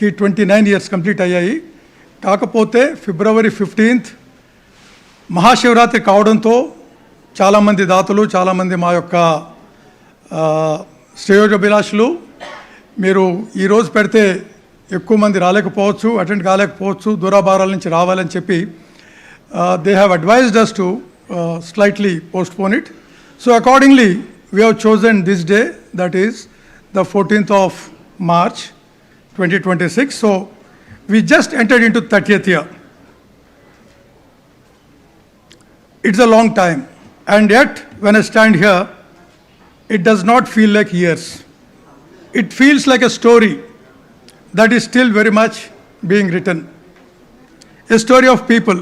29 years complete అయ్యాయి. కాకపోతే February 15th మహాశివరాత్రి కావడంతో చాలామంది దాతలు, చాలామంది మా యొక్క శ్రేయోభిలాషులు మీరు ఈరోజు పెడితే ఎక్కువ మంది రాలేకపోవచ్చు, అటెండ్ కాలేకపోవచ్చు, దూరాభారాల నుంచి రావాలని చెప్పి they have advised us to slightly postpone it. So accordingly, we have chosen this day, that is the 14th of March 2026. So we just entered into 30th year. It's a long time, and yet when I stand here, it does not feel like years. It feels like a story that is still very much being written. A story of people,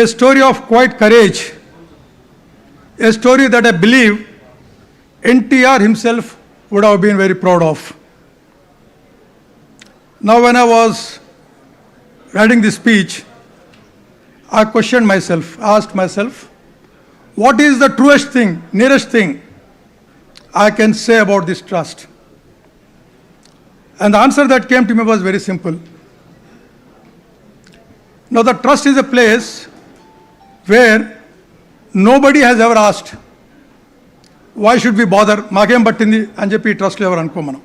a story of quiet courage a story that I believe NTR himself would have been very proud of. Now, when I was writing this speech, I questioned myself, asked myself, what is the truest thing, nearest thing I can say about this trust? And the answer that came to me was very simple. Now, the trust is a place where nobody has ever asked, why should we bother? Makem battindi ani cheppi trust lo ever ankomanam.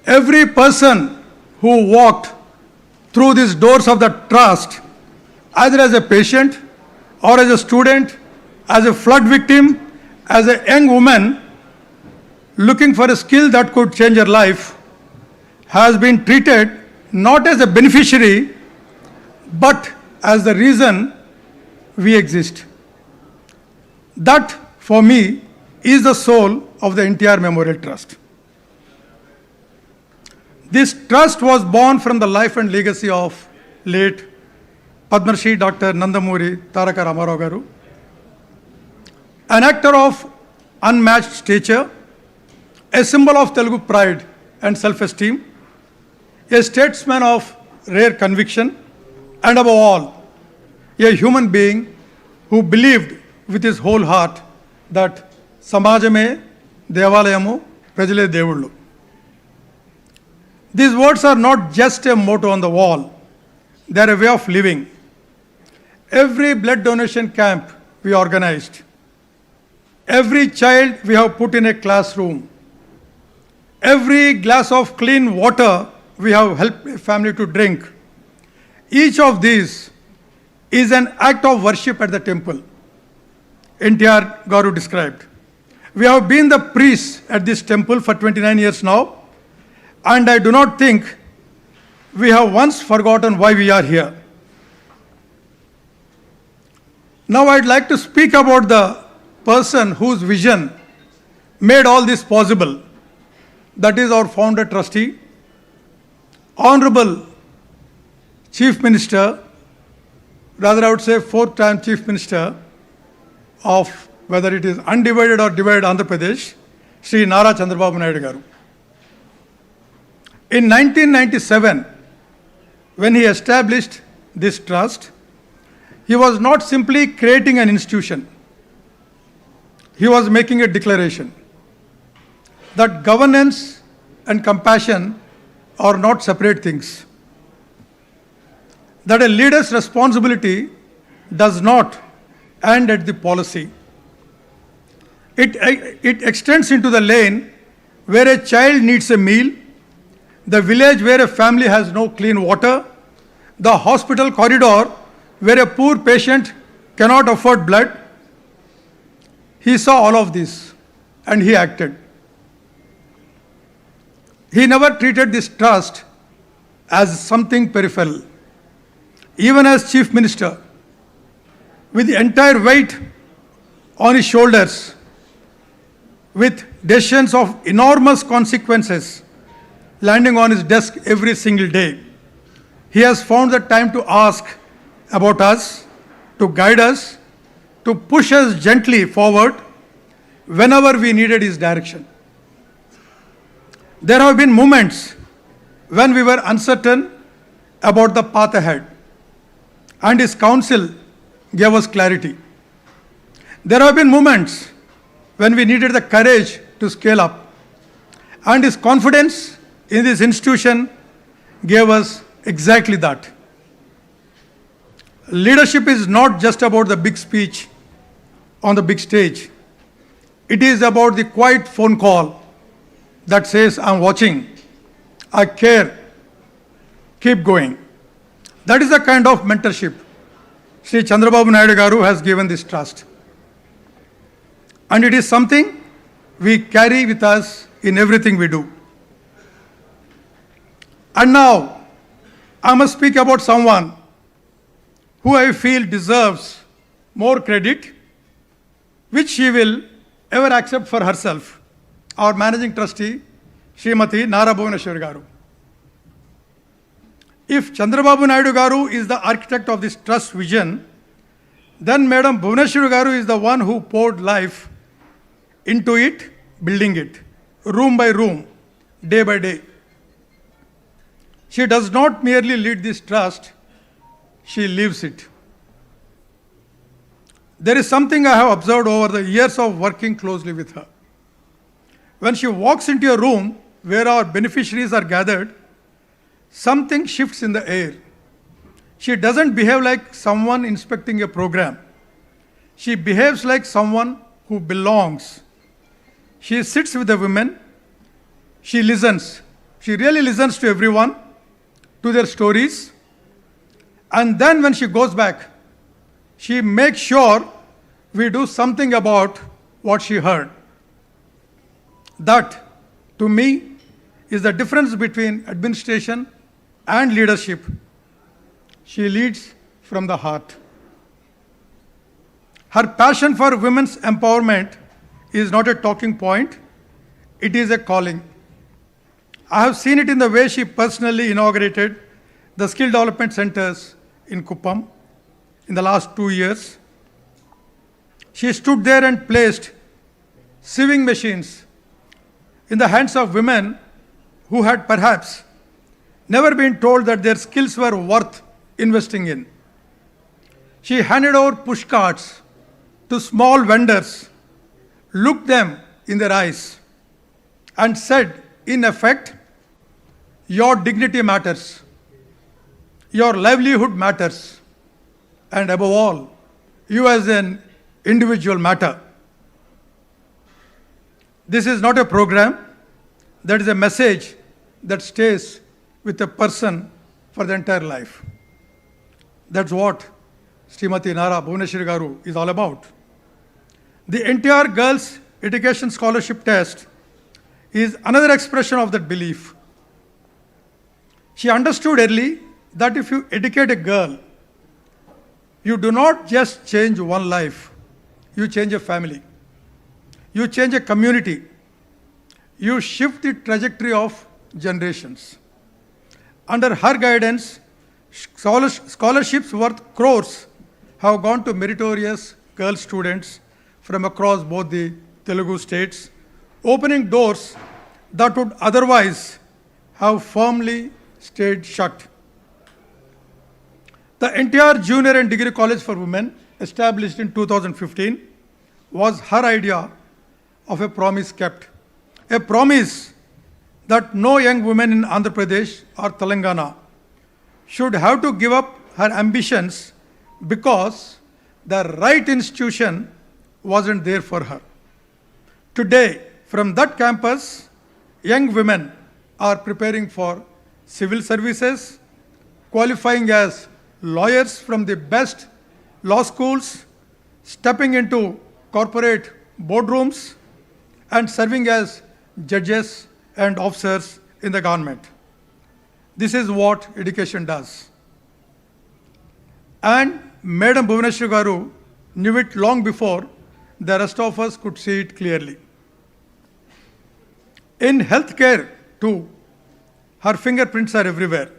Every person who walked through these doors of the trust, either as a patient or as a student, as a flood victim, as a young woman looking for a skill that could change her life, has been treated not as a beneficiary, but as the reason we exist. That, for me, is the soul of the NTR Memorial Trust. This trust was born from the life and legacy of late Padma Shri Dr. Nandamuri Taraka Rama Rao garu, an actor of unmatched stature, a symbol of Telugu pride and self-esteem, a statesman of rare conviction, and above all, a human being who believed with his whole heart that Samajame Devalayamu Prajale Devullu. These words are not just a motto on the wall, they are a way of living. Every blood donation camp we organized, every child we have put in a classroom, every glass of clean water we have helped a family to drink, each of these is an act of worship at the temple, NTR Garu described. We have been the priests at this temple for 29 years now, and I do not think we have once forgotten why we are here. Now I'd like to speak about the person whose vision made all this possible. That is our founder trustee, Honorable Chief Minister, rather I would say fourth-time Chief Minister of whether it is undivided or divided Andhra Pradesh, Sri Nara Chandrababu Naidu garu. In 1997, when he established this trust, he was not simply creating an institution. He was making a declaration that governance and compassion are not separate things. That a leader's responsibility does not end at the policy. It extends into the lane where a child needs a meal, the village where a family has no clean water, the hospital corridor where a poor patient cannot afford blood. He saw all of this and he acted. He never treated this trust as something peripheral. Even as Chief Minister, with the entire weight on his shoulders, with decisions of enormous consequences landing on his desk every single day, he has found the time to ask about us, to guide us, to push us gently forward whenever we needed his direction. There have been moments when we were uncertain about the path ahead, and his counsel gave us clarity. There have been moments when we needed the courage to scale up, and his confidence in this institution gave us exactly that. Leadership is not just about the big speech on the big stage. It is about the quiet phone call that says, I'm watching, I care, keep going. That is the kind of mentorship Sri Chandrababu Naidu garu has given this trust. And it is something we carry with us in everything we do. And now, I must speak about someone who I feel deserves more credit, which she will ever accept for herself, our managing trustee, Srimati Nara Bhuvaneshwari garu. If Chandrababu Naidu garu is the architect of this trust vision, Then Madam Bhuvaneshwari Garu is the one who poured life into it, building it, room by room, day by day. She does not merely lead this trust, she lives it. There is something I have observed over the years of working closely with her. When she walks into a room where our beneficiaries are gathered, something shifts in the air. She doesn't behave like someone inspecting a program. She behaves like someone who belongs. She sits with the women. She listens. She really listens to everyone, to their stories. And then when she goes back, she makes sure we do something about what she heard. That, to me, is the difference between administration and leadership. She leads from the heart. Her passion for women's empowerment is not a talking point, it is a calling. I have seen it in the way she personally inaugurated the skill development centers in Kuppam in the last 2 years. She stood there and placed sewing machines in the hands of women who had perhaps never been told that their skills were worth investing in. She handed over push carts to small vendors, looked them in their eyes, and said, in effect, your dignity matters, your livelihood matters, and above all, you as an individual matter. This is not a program, that is a message that stays with a person for the entire life. That's what Srimati Nara Bhuvaneshwari Garu is all about. The NTR Girls Education Scholarship Test is another expression of that belief. She understood early that if you educate a girl, you do not just change one life, you change a family, you change a community, you shift the trajectory of generations. Under her guidance, scholarships worth crores have gone to meritorious girl students from across both the Telugu states, opening doors that would otherwise have firmly stayed shut. The NTR Junior and Degree College for Women, established in 2015, was her idea of a promise kept. A promise that no young woman in Andhra Pradesh or Telangana should have to give up her ambitions because the right institution wasn't there for her. Today, from that campus, young women are preparing for civil services, qualifying as lawyers from the best law schools, stepping into corporate boardrooms, and serving as judges and officers in the government. This is what education does. And Madam Bhuvaneshwari Garu knew it long before the rest of us could see it clearly. In healthcare, too, her fingerprints are everywhere.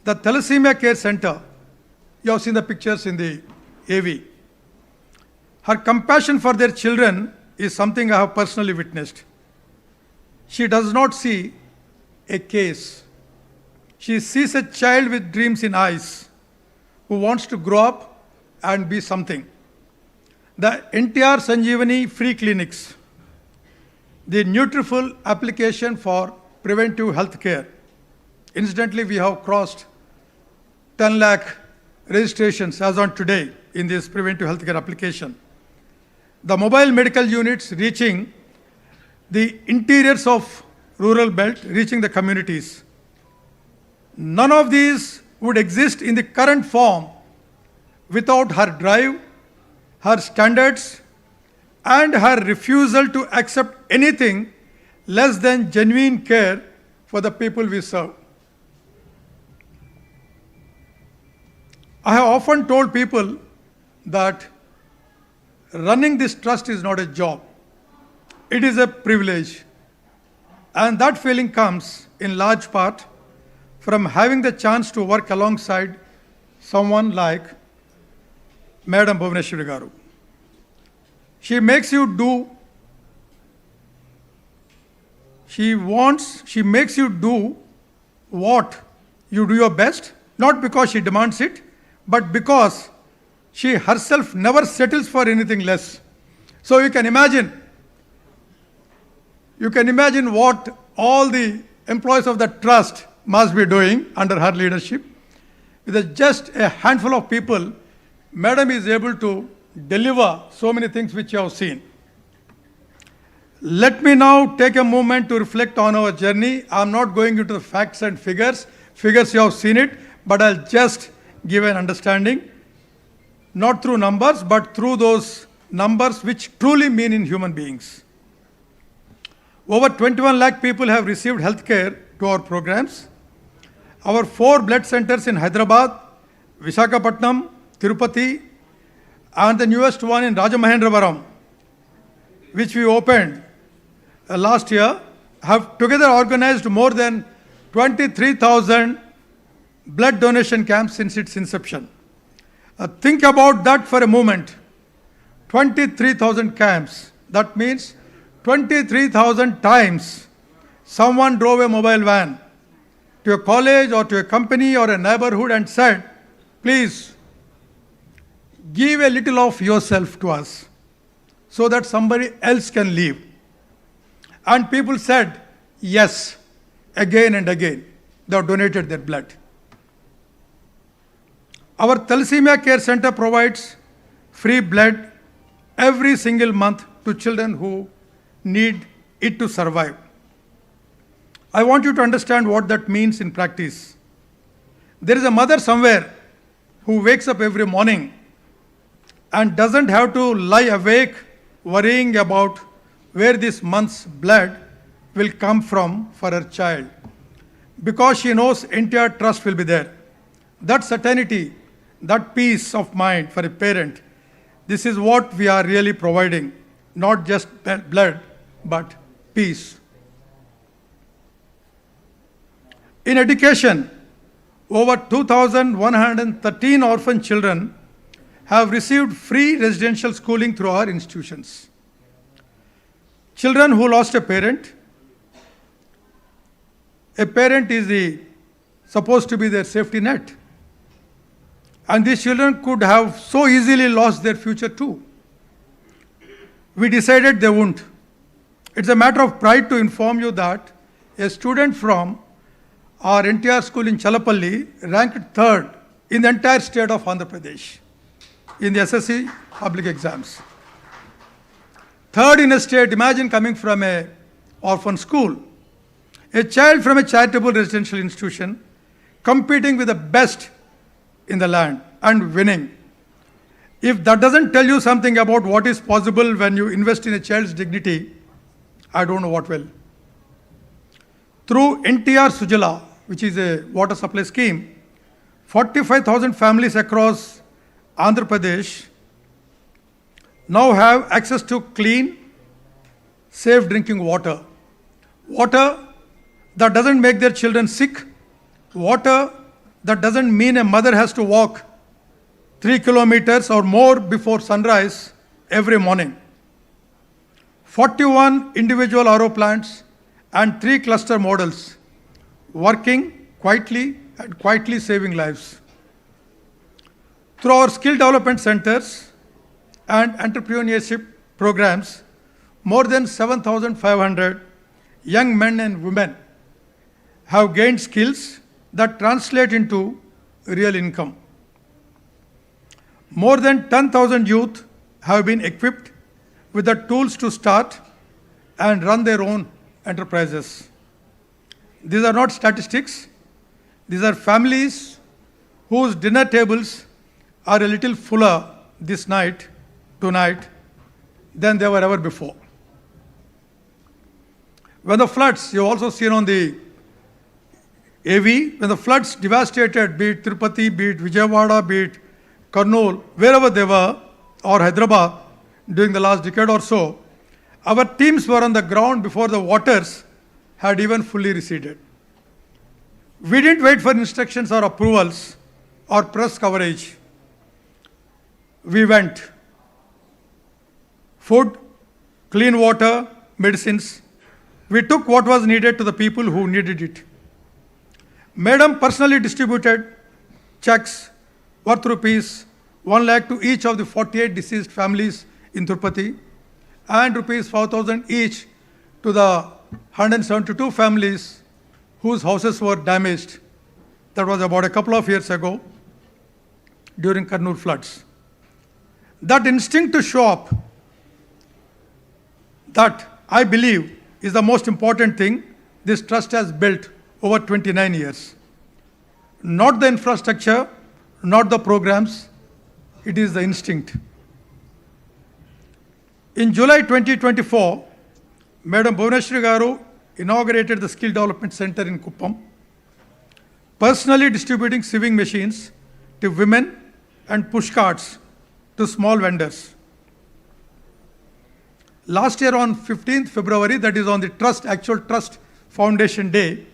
The Thalassemia Care Center, you have seen the pictures in the AV. Her compassion for their children is something I have personally witnessed. She does not see a case. She sees a child with dreams in eyes who wants to grow up and be something. The NTR Sanjeevani free clinics, the Nutriful application for preventive health care. Incidentally, we have crossed 10 lakh registrations as on today in this preventive health care application. The mobile medical units reaching the interiors of rural belt, reaching the communities. None of these would exist in the current form without her drive, her standards, and her refusal to accept anything less than genuine care for the people we serve. I have often told people that running this trust is not a job. It is a privilege. And that feeling comes in large part from having the chance to work alongside someone like Madam Bhuvaneshwari Garu. She makes you do, she makes you do what you do your best, not because she demands it, but because she herself never settles for anything less. So you can imagine what all the employees of the trust must be doing under her leadership. With just a handful of people, Madam is able to deliver so many things which you have seen. Let me now take a moment to reflect on our journey. I am not going into the facts and figures. Figures you have seen it, but I'll just give an understanding, not through numbers, but through those numbers which truly mean in human beings. Over 21 lakh people have received health care to our programs. Our 4 blood centers in Hyderabad, Visakhapatnam, Tirupati, and the newest one in Rajamahendravaram, which we opened last year, have together organized more than 23,000 blood donation camps since its inception. Think about that for a moment. 23,000 camps. That means 23,000 times someone drove a mobile van to a college or to a company or a neighborhood and said, please give a little of yourself to us so that somebody else can live. And people said, yes, again and again. They have donated their blood. Our Thalassemia Care Center provides free blood every single month to children who need it to survive. I want you to understand what that means in practice. There is a mother somewhere who wakes up every morning and doesn't have to lie awake worrying about where this month's blood will come from for her child, because she knows NTR Trust will be there. That certainty, that peace of mind for a parent, this is what we are really providing, not just blood, but peace. In education, over 2,113 orphan children have received free residential schooling through our institutions. Children who lost a parent is supposed to be their safety net. And these children could have so easily lost their future too. We decided they won't. It's a matter of pride to inform you that a student from our NTR school in Chalapalli ranked 3rd in the entire state of Andhra Pradesh in the SSC public exams. 3rd in a state, imagine coming from a orphan school. A child from a charitable residential institution competing with the best in the land and winning. If that doesn't tell you something about what is possible when you invest in a child's dignity, I don't know what will. Through NTR Sujala, which is a water supply scheme, 45,000 families across Andhra Pradesh now have access to clean, safe drinking water. Water that doesn't make their children sick. Water that doesn't mean a mother has to walk 3 kilometers or more before sunrise every morning. 41 individual RO plants and 3 cluster models working quietly and quietly saving lives. Through our skill development centers and entrepreneurship programs, more than 7,500 young men and women have gained skills that translate into real income. More than 10,000 youth have been equipped with the tools to start and run their own enterprises. These are not statistics. These are families whose dinner tables are a little fuller tonight, than they were ever before. When the floods, you've also seen on the AV, when the floods devastated, be it Tirupati, be it Vijayawada, be it Kurnool, wherever they were, or Hyderabad, during the last decade or so, our teams were on the ground before the waters had even fully receded. We didn't wait for instructions or approvals or press coverage. we went. Food, clean water, medicines. We took what was needed to the people who needed it. Madam personally distributed checks worth rupees 1 lakh to each of the 48 deceased families in Tirupati and rupees 4,000 each to the 172 families whose houses were damaged. That was about a couple of years ago during Kannur floods. That instinct to show up, that I believe is the most important thing this trust has built over 29 years. Not the infrastructure, not the programs, it is the instinct. In July 2024, Madam Bhuvaneshwari Garu inaugurated the Skill Development Center in Kuppam, personally distributing sewing machines to women and push carts to small vendors. Last year on 15th February, that is on the actual Trust Foundation Day,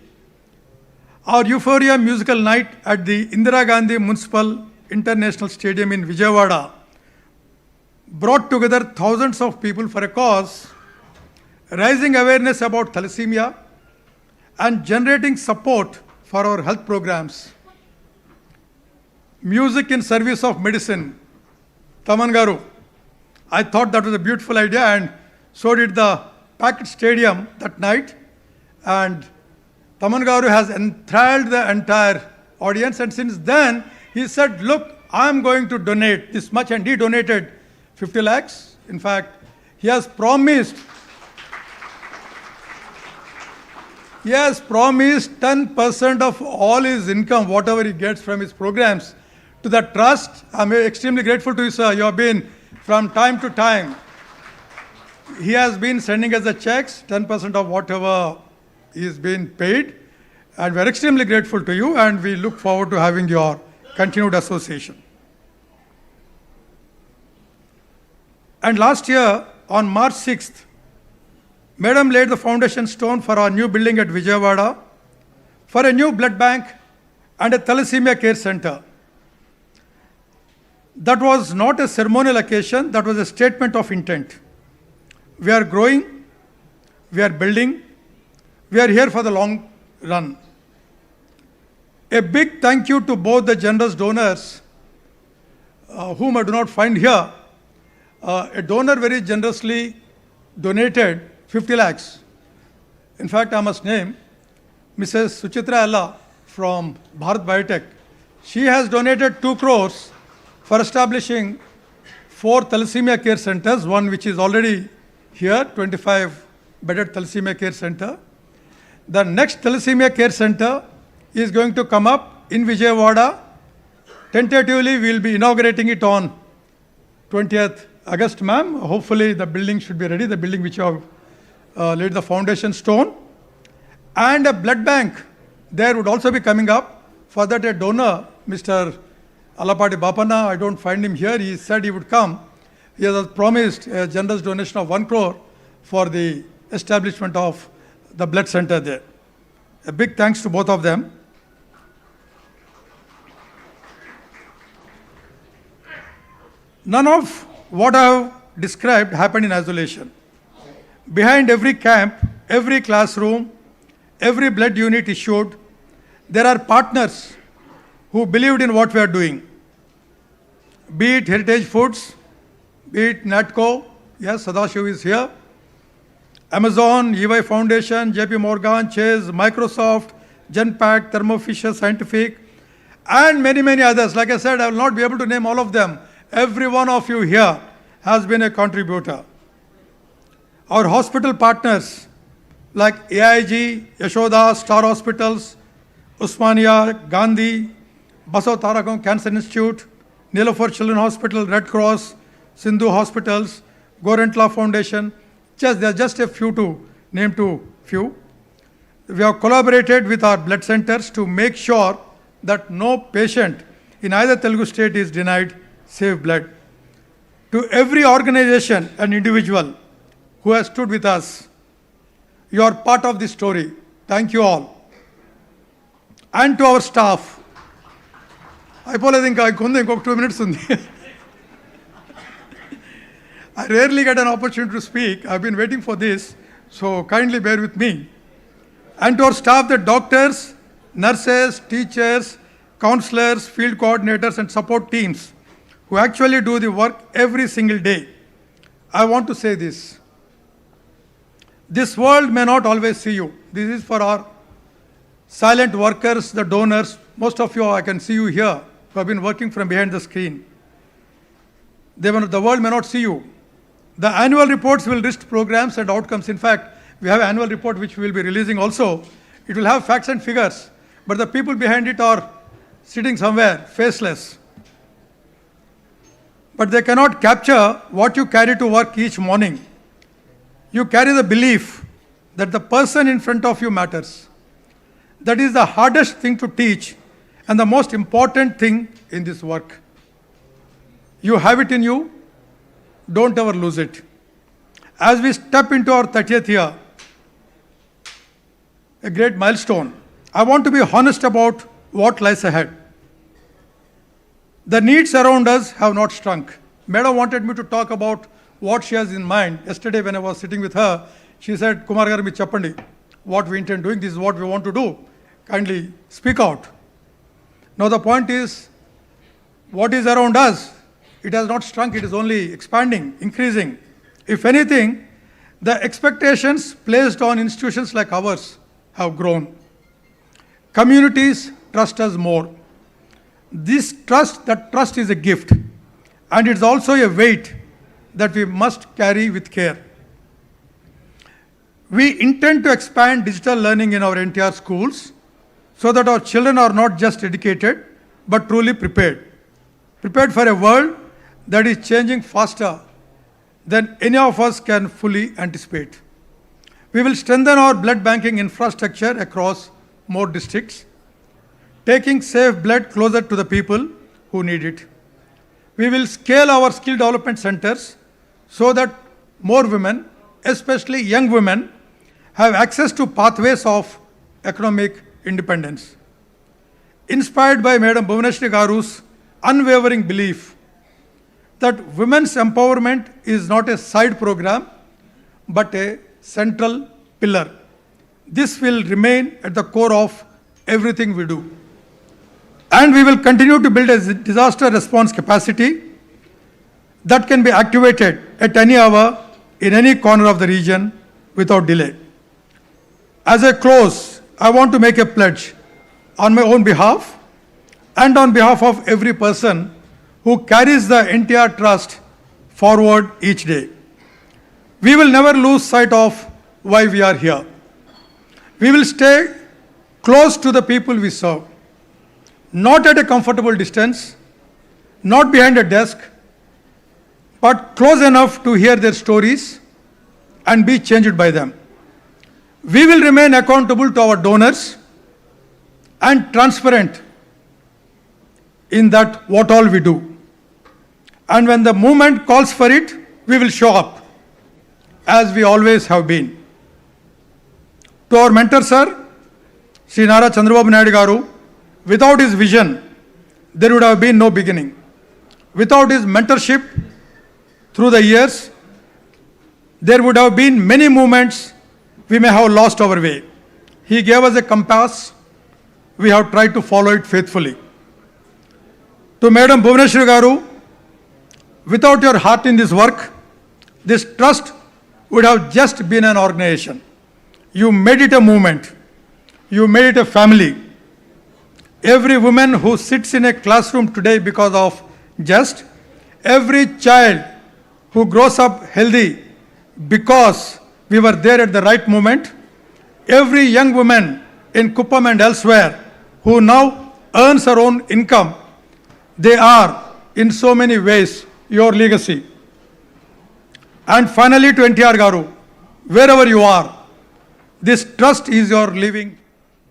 our Euphoria musical night at the Indira Gandhi Municipal International Stadium in Vijayawada brought together thousands of people for a cause, raising awareness about thalassemia and generating support for our health programs. Music in service of medicine. Taman Garu, I thought that was a beautiful idea, and so did the packed stadium that night. And Taman Garu has enthralled the entire audience, and since then he said, look, I'm going to donate this much, and he donated 50 lakhs. In fact, he has promised 10% of all his income, whatever he gets from his programs, to the trust. I'm extremely grateful to you, sir. You have been, from time to time, he has been sending us the checks, 10% of whatever is being paid. And we're extremely grateful to you, and we look forward to having your continued association. And last year, on March 6th, Madam laid the foundation stone for our new building at Vijayawada for a new blood bank and a thalassemia care center. That was not a ceremonial occasion, that was a statement of intent. We are growing, we are building, we are here for the long run. A big thank you to both the generous donors, whom I do not find here. A donor very generously donated 50 lakhs. In fact, I must name Mrs. Suchitra Alla from Bharat Biotech. She has donated 2 crores for establishing 4 thalassemia care centers, one which is already here, 25-bedded thalassemia care center. The next thalassemia care center is going to come up in Vijayawada. Tentatively, we will be inaugurating it on 20th August, ma'am. Hopefully, the building should be ready, the building which you have laid the foundation stone. And a blood bank there would also be coming up. For that, a donor, Mr. Alapati Bapana, I don't find him here, he said he would come. He has promised a generous donation of 1 crore for the establishment of the blood center there. A big thanks to both of them. None of what I have described happened in isolation. Behind every camp, every classroom, every blood unit issued, there are partners who believed in what we are doing. Be it Heritage Foods, be it NATCO, yes, Sadashiv is here, Amazon, EY Foundation, JP Morgan, Chase, Microsoft, Genpact, Thermo Fisher Scientific, and many, many others. Like I said, I will not be able to name all of them. Every one of you here has been a contributor. Our hospital partners like AIG, Yashoda, Star Hospitals, Usmania, Gandhi, Basav Tarakam Cancer Institute, Nilafar Children's Hospital, Red Cross, Sindhu Hospitals, Gorentla Foundation. There are just a few to name to few. We have collaborated with our blood centers to make sure that no patient in either Telugu state is denied safe blood. To every organization and individual who has stood with us, you are part of this story. Thank you all. And to our staff. I think I have 2 minutes. I rarely get an opportunity to speak. I've been waiting for this, so kindly bear with me. And to our staff, the doctors, nurses, teachers, counselors, field coordinators, and support teams who actually do the work every single day, I want to say this. This world may not always see you. This is for our silent workers, the donors. Most of you, I can see you here, who have been working from behind the screen. The world may not see you. The annual reports will list programs and outcomes. In fact, we have an annual report which we will be releasing also. It will have facts and figures, but the people behind it are sitting somewhere, faceless. But they cannot capture what you carry to work each morning. You carry the belief that the person in front of you matters. That is the hardest thing to teach and the most important thing in this work. You have it in you. Don't ever lose it. As we step into our 30th year, a great milestone, I want to be honest about what lies ahead. The needs around us have not shrunk. Madam wanted me to talk about what she has in mind. Yesterday when I was sitting with her, she said, Kumar garu mee cheppandi, what we intend doing, this is what we want to do. Kindly speak out. Now the point is, what is around us, it has not shrunk, it is only expanding, increasing. If anything, the expectations placed on institutions like ours have grown. Communities trust us more. That trust is a gift, and it's also a weight that we must carry with care. We intend to expand digital learning in our NTR schools so that our children are not just educated, but truly prepared. Prepared for a world that is changing faster than any of us can fully anticipate. We will strengthen our blood banking infrastructure across more districts, taking safe blood closer to the people who need it. We will scale our skill development centers so that more women, especially young women, have access to pathways of economic independence. Inspired by Madam Bhuvaneshwari Garu's unwavering belief that women's empowerment is not a side program, but a central pillar. This will remain at the core of everything we do. And we will continue to build a disaster response capacity that can be activated at any hour in any corner of the region without delay. As I close, I want to make a pledge on my own behalf and on behalf of every person who carries the NTR Trust forward each day. We will never lose sight of why we are here. We will stay close to the people we serve, not at a comfortable distance, not behind a desk, but close enough to hear their stories and be changed by them. We will remain accountable to our donors and transparent in that what all we do. And when the movement calls for it, we will show up, as we always have been. To our mentor, sir, Sri Nara Chandrababu Naidu Garu, without his vision, there would have been no beginning. Without his mentorship through the years, there would have been many moments we may have lost our way. He gave us a compass. We have tried to follow it faithfully. To Madam Bhuvaneshwari Garu, without your heart in this work, this trust would have just been an organization. You made it a movement. You made it a family. Every woman who sits in a classroom today because of just, every child who grows up healthy because we were there at the right moment, every young woman in Kuppam and elsewhere who now earns her own income, they are in so many ways your legacy. And finally to NTR Garu, wherever you are, this trust is your living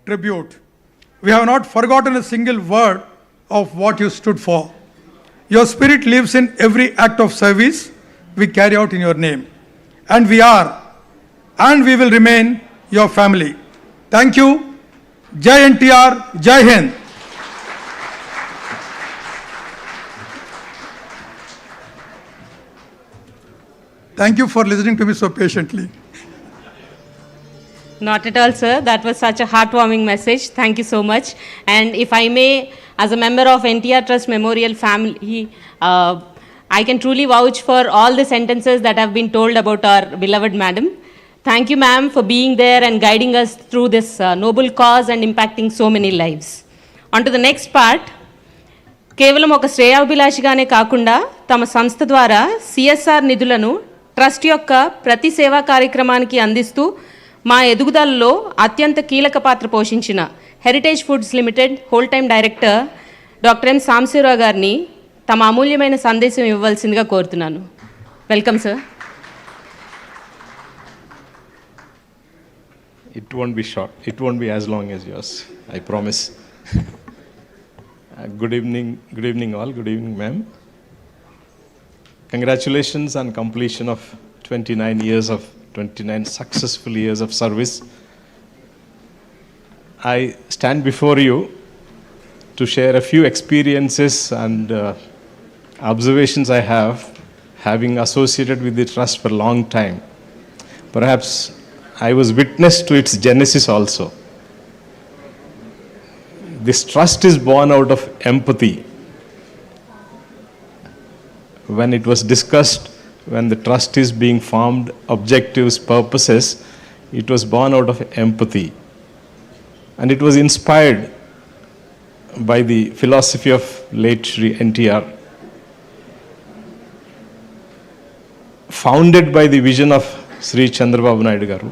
tribute. We have not forgotten a single word of what you stood for. Your spirit lives in every act of service we carry out in your name. And we are, and we will remain your family. Thank you. Jai NTR, Jai Hind. Thank you for listening to me so patiently. Not at all, sir. That was such a heartwarming message. Thank you so much. And if I may, as a member of NTR Trust Memorial family, I can truly vouch for all the sentences that have been told about our beloved madam. Thank you, ma'am, for being there and guiding us through this noble cause and impacting so many lives. On to the next part. కేవలం ఒక శ్రేయాభిలాషిగానే కాకుండా తమ సంస్థ ద్వారా CSR నిధులను trust యొక్క ప్రతి సేవా కార్యక్రమానికి అందిస్తూ మా ఎదుగుదలలో అత్యంత కీలక పాత్ర పోషించిన heritage foods limited whole time director doctor M Sambasivarao గారిని తమ అమూల్యమైన సందేశం ఇవ్వవలసిందిగా కోరుతున్నాను. Welcome sir. It won't be short. It won't be as long as yours. I promise. Good evening all. Good evening, ma'am. Congratulations on completion of 29 successful years of service. I stand before you to share a few experiences and observations I have, having associated with the trust for a long time. Perhaps I was witness to its genesis also. This trust is born out of empathy. When it was discussed, when the trust is being formed, objectives, purposes, it was born out of empathy. And it was inspired by the philosophy of late Shri NTR, founded by the vision of Sri Chandrababu Naidu Garu,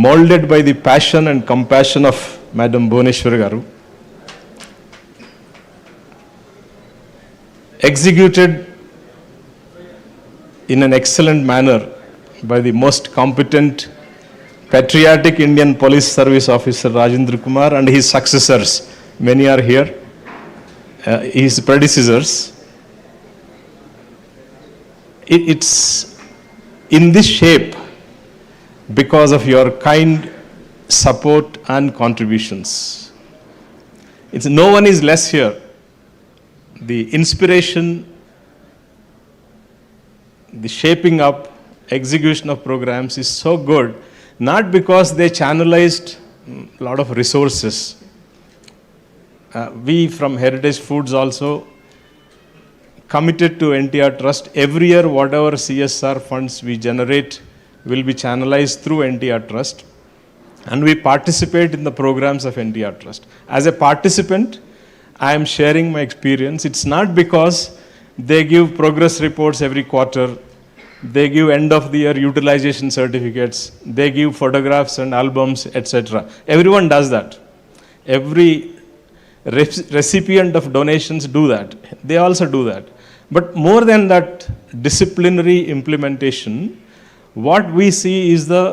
molded by the passion and compassion of Madam Bhuneshwar Garu, executed in an excellent manner by the most competent, patriotic Indian Police Service Officer Rajendra Kumar and his successors. Many are here, his predecessors. It's in this shape because of your kind support and contributions. It's no one is less here. The inspiration, the shaping up, execution of programs is so good, not because they channelized a lot of resources. We from Heritage Foods also committed to NTR Trust. Every year, whatever CSR funds we generate will be channelized through NTR Trust, and we participate in the programs of NTR Trust. As a participant, I am sharing my experience. It's not because they give progress reports every quarter, they give end of the year utilization certificates, they give photographs and albums, etc. Everyone does that. Every recipient of donations do that. They also do that. But more than that disciplinary implementation, what we see is the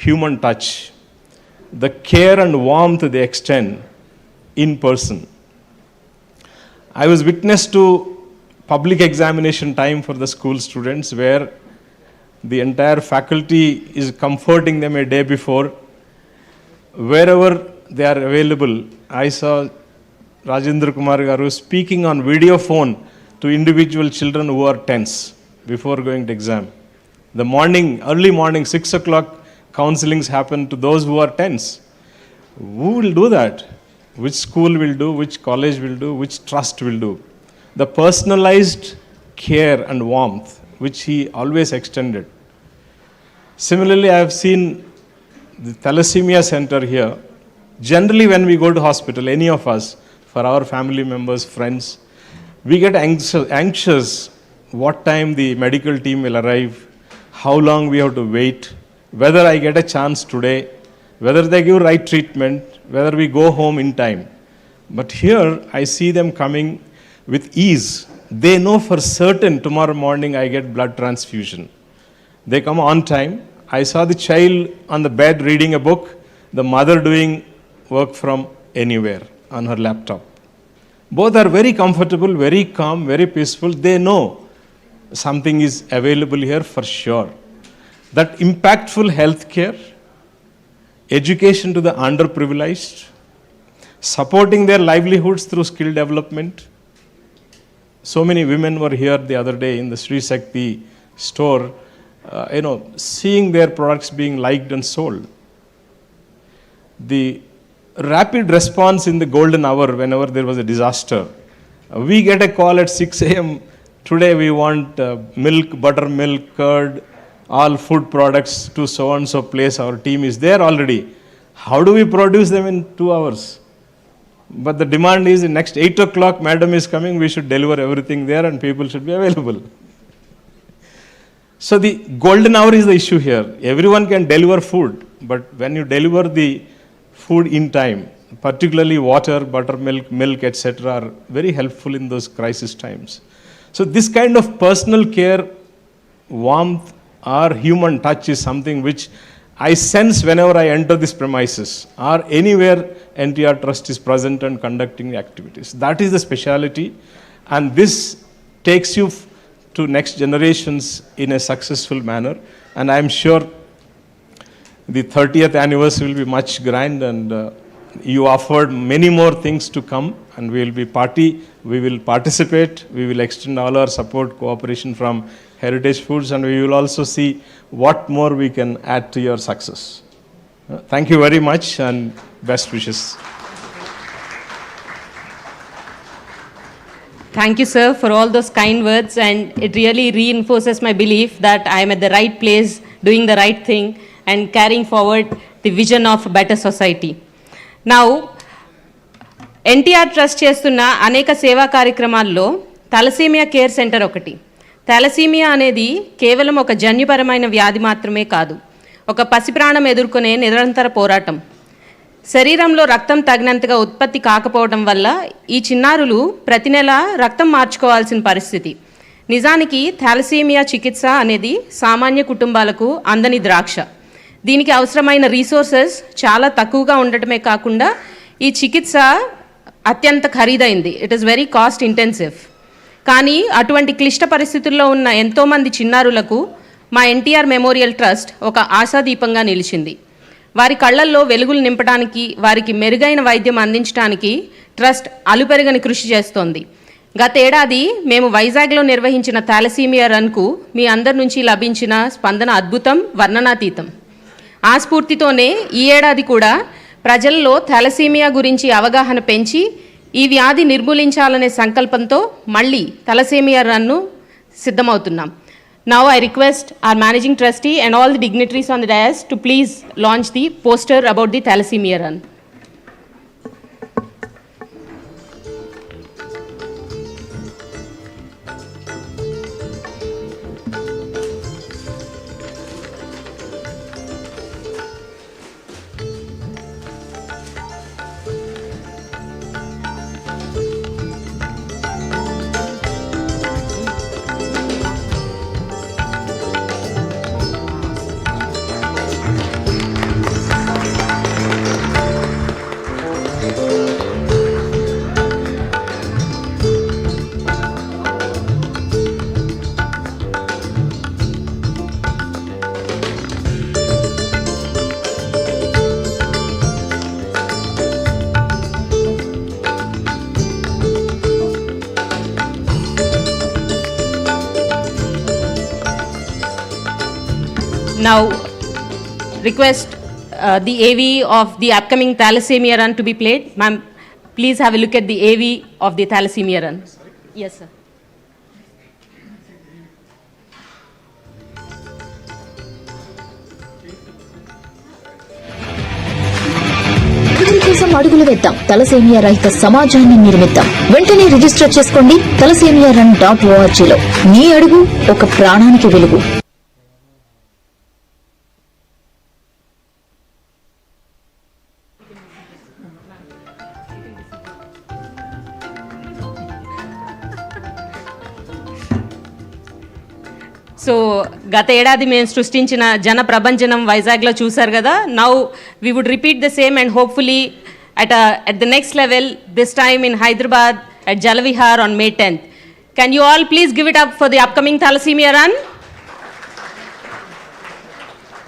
human touch, the care and warmth they extend in person. I was witness to public examination time for the school students where the entire faculty is comforting them a day before. Wherever they are available, I saw Rajendra Kumar Garu speaking on video phone to individual children who are tense before going to exam. The morning, early morning, 6 o'clock, counselings happen to those who are tense. Who will do that? Which school will do? Which college will do? Which trust will do? The personalized care and warmth which he always extended. Similarly, I have seen the thalassemia center here. Generally, when we go to hospital, any of us, for our family members, friends, we get anxious what time the medical team will arrive, how long we have to wait, whether I get a chance today, whether they give right treatment, whether we go home in time. But here, I see them coming with ease. They know for certain tomorrow morning I get blood transfusion. They come on time. I saw the child on the bed reading a book, the mother doing work from anywhere on her laptop. Both are very comfortable, very calm, very peaceful. They know something is available here for sure. That impactful health care, education to the underprivileged, supporting their livelihoods through skill development. So many women were here the other day in the Sri Shakti store, seeing their products being liked and sold. The rapid response in the golden hour whenever there was a disaster. We get a call at 6 a.m. Today we want milk, buttermilk, curd, all food products to so and so place. Our team is there already. How do we produce them in 2 hours? But the demand is next 8 o'clock, madam is coming, we should deliver everything there and people should be available. So the golden hour is the issue here. Everyone can deliver food, but when you deliver the food in time, particularly water, buttermilk, milk, etc., are very helpful in those crisis times. So this kind of personal care, warmth, or human touch is something which I sense whenever I enter these premises or anywhere NTR Trust is present and conducting activities. That is the speciality, and this takes you to next generations in a successful manner. And I am sure the 30th anniversary will be much grand, and you offered many more things to come, and we will participate, we will extend all our support, cooperation from Heritage Foods, and we will also see what more we can add to your success. Thank you very much and best wishes. Thank you, sir, for all those kind words, and it really reinforces my belief that I am at the right place, doing the right thing, and carrying forward the vision of a better society. Now, NTR Trust చేస్తున్న అనేక సేవా కార్యక్రమాల్లో thalassaemia care centre ఒకటి. Thalassaemia అనేది కేవలం ఒక జన్యుపరమైన వ్యాధి మాత్రమే కాదు, ఒక పసిప్రాణం ఎదుర్కొనే నిరంతర పోరాటం. శరీరంలో రక్తం తగినంతగా ఉత్పత్తి కాకపోవడం వల్ల ఈ చిన్నారులు ప్రతి నెల రక్తం మార్చుకోవాల్సిన పరిస్థితి. నిజానికి థాలసీమియా చికిత్స అనేది సామాన్య కుటుంబాలకు అందని ద్రాక్ష. దీనికి అవసరమైన రీసోర్సెస్ చాలా తక్కువగా ఉండటమే కాకుండా ఈ చికిత్స అత్యంత ఖరీదైంది. It is very cost intensive. కానీ అటువంటి క్లిష్ట పరిస్థితుల్లో ఉన్న ఎంతోమంది చిన్నారులకు మా ఎన్టీఆర్ మెమోరియల్ ట్రస్ట్ ఒక ఆశాదీపంగా నిలిచింది. వారి కళ్ళల్లో వెలుగులు నింపడానికి, వారికి మెరుగైన వైద్యం అందించడానికి ట్రస్ట్ అలుపెరగని కృషి చేస్తోంది. గతేడాది మేము వైజాగ్లో నిర్వహించిన థాలసీమియా రన్కు మీ అందరి నుంచి లభించిన స్పందన అద్భుతం, వర్ణనాతీతం. ఆ స్ఫూర్తితోనే ఈ ఏడాది కూడా ప్రజల్లో థాలసీమియా గురించి అవగాహన పెంచి ఈ వ్యాధి నిర్మూలించాలనే సంకల్పంతో మళ్ళీ థాలసీమియా రన్ను సిద్ధమవుతున్నాం. Now I request our managing trustee and all the dignitaries on the dais to please launch the poster about the thalassemia run. Now, request the AV of the upcoming thalassemia run to be played. Ma'am, please have a look at the AV of the thalassemia run. Yes, sir. అందరి కోసం అడుగులు వేద్దాం, thalassemia రహిత సమాజాన్ని నిర్మిద్దాం. వెంటనే register చేసుకోండి thalassemia.org లో. మీ అడుగు ఒక ప్రాణానికి వెలుగు. సో గత ఏడాది మేము సృష్టించిన జన ప్రభంజనం వైజాగ్లో చూశారు కదా. Now we would repeat the same and hopefully at the next level, this time in Hyderabad at Jalvihar on May 10th. Can you all please give it up for the upcoming thalassemia run?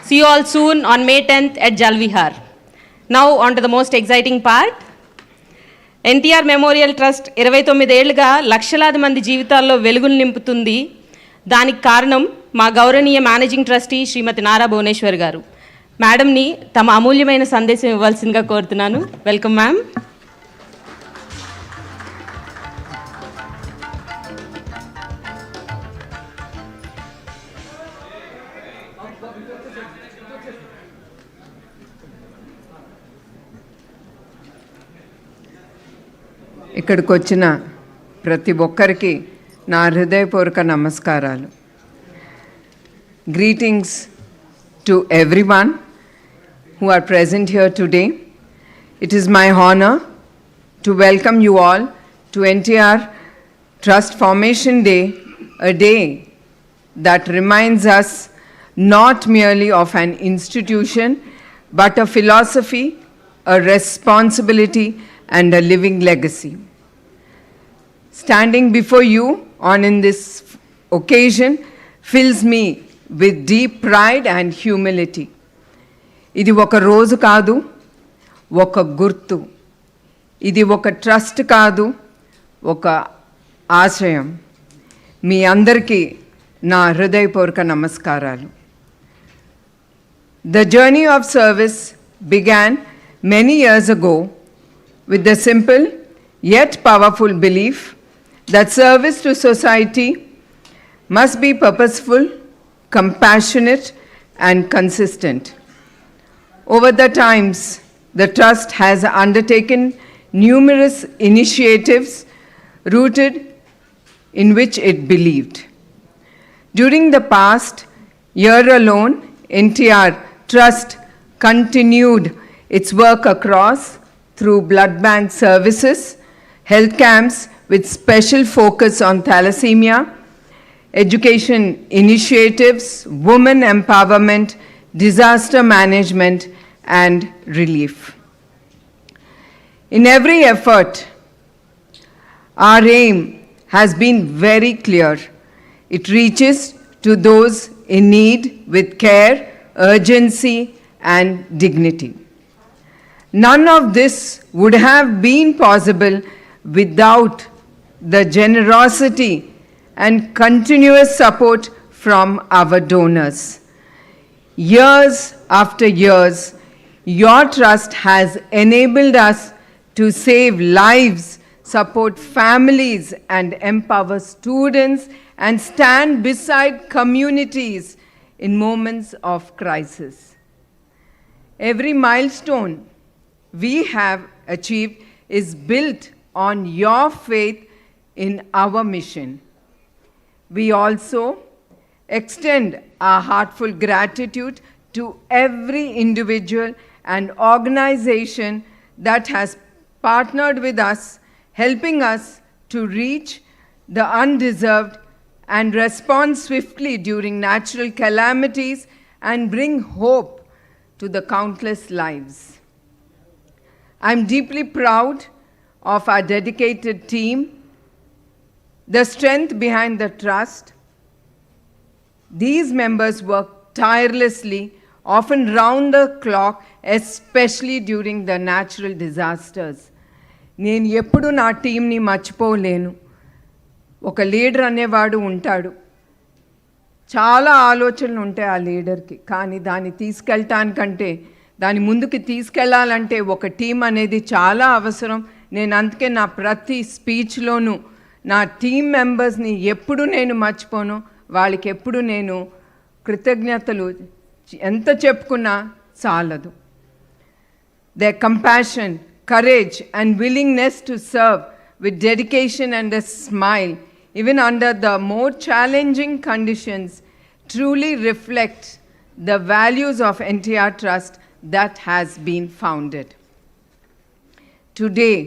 See you all soon on May 10th at Jalvihar. Now on to the most exciting part. NTR Memorial Trust 29 ఏళ్లుగా లక్షలాది మంది జీవితాల్లో వెలుగులు నింపుతుంది. దానికి కారణం మా గౌరవనీయ మేనేజింగ్ ట్రస్టీ శ్రీమతి నారా భువనేశ్వర్ గారు. మేడంని తమ అమూల్యమైన సందేశం ఇవ్వాల్సిందిగా కోరుతున్నాను. Welcome ma'am. ఇక్కడికి వచ్చిన ప్రతి ఒక్కరికి నా హృదయపూర్వక నమస్కారాలు. Greetings to everyone who are present here today. It is my honor to welcome you all to NTR Trust Formation Day, a day that reminds us not merely of an institution, but a philosophy, a responsibility, and a living legacy. Standing before you on in this occasion fills me with deep pride and humility. ఇది ఒక రోజు కాదు, ఒక గుర్తు. ఇది ఒక trust కాదు, ఒక ఆశయం. మీ అందరికీ నా హృదయపూర్వక నమస్కారాలు. The journey of service began many years ago with the simple yet powerful belief that service to society must be purposeful, compassionate, and consistent. Over the times, the Trust has undertaken numerous initiatives rooted in which it believed. During the past year alone, NTR Trust continued its work across through blood bank services, health camps with special focus on thalassemia, education initiatives, women empowerment, disaster management, and relief. In every effort, our aim has been very clear. It reaches to those in need with care, urgency, and dignity. None of this would have been possible without the generosity and continuous support from our donors. Years after years, your trust has enabled us to save lives, support families, and empower students, and stand beside communities in moments of crisis. Every milestone we have achieved is built on your faith in our mission. We also extend our heartfelt gratitude to every individual and organization that has partnered with us, helping us to reach the undeserved and respond swiftly during natural calamities and bring hope to the countless lives. I'm deeply proud of our dedicated team, the strength behind the trust. These members work tirelessly, often round the clock, especially during the natural disasters. నేను ఎప్పుడు నా టీంని మర్చిపోలేను. ఒక leader అనేవాడు ఉంటాడు, చాలా ఆలోచనలు ఉంటాయి ఆ లీడర్కి, కానీ దాన్ని తీసుకెళ్ళటానికంటే దాని ముందుకు తీసుకెళ్ళాలంటే ఒక టీం అనేది చాలా అవసరం. నేను అందుకే నా ప్రతి స్పీచ్లోనూ నా టీం మెంబర్స్ని ఎప్పుడు నేను మర్చిపోను. వాళ్ళకి ఎప్పుడు నేను కృతజ్ఞతలు ఎంత చెప్పుకున్నా చాలదు. Their compassion, courage, and willingness to serve with dedication and a smile, even under the more challenging conditions, truly reflect the values of NTR Trust that has been founded. Today,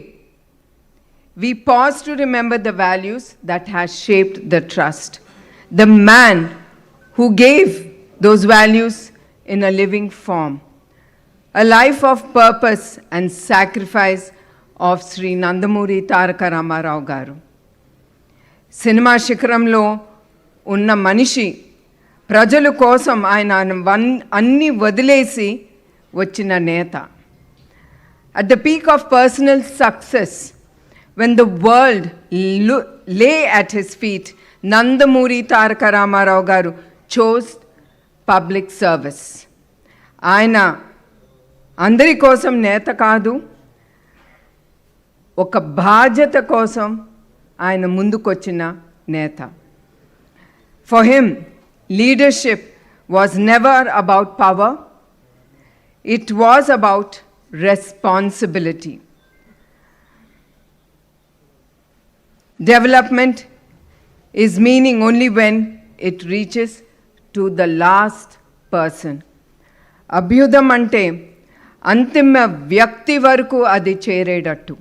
we pause to remember the values that has shaped the trust. The man who gave those values in a living form. A life of purpose and sacrifice of Sri Nandamuri Taraka Rama Rao garu. Cinema శిఖరంలో ఉన్న మనిషి ప్రజల కోసం ఆయన అన్ని వదిలేసి వచ్చిన నేత. At the peak of personal success, when the world lay at his feet, Nandamuri Taraka Rama Rao garu chose public service. ఆయన అందరి కోసం నేత కాదు, ఒక బాధ్యత కోసం ఆయన ముందుకొచ్చిన నేత. For him, leadership was never about power, it was about responsibility. Development is meaning only when it reaches to the last person. అభ్యుదం అంటే అంతిమ వ్యక్తి వరకు అది చేరేటట్టు.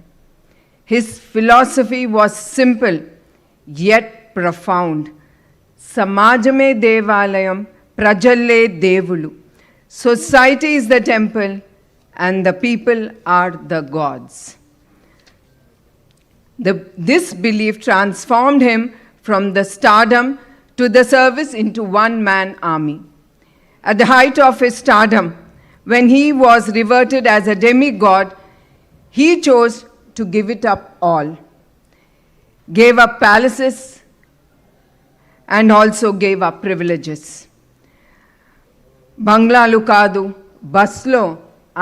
His philosophy was simple yet profound. సమాజమే దేవాలయం, ప్రజలే దేవులు. Society is the temple and the people are the gods. This belief transformed him from the stardom to the service into one-man army. At the height of his stardom, when he was revered as a demigod, he chose to give it up all. Gave up palaces and also gave up privileges. బంగ్లాలు కాదు, బస్లో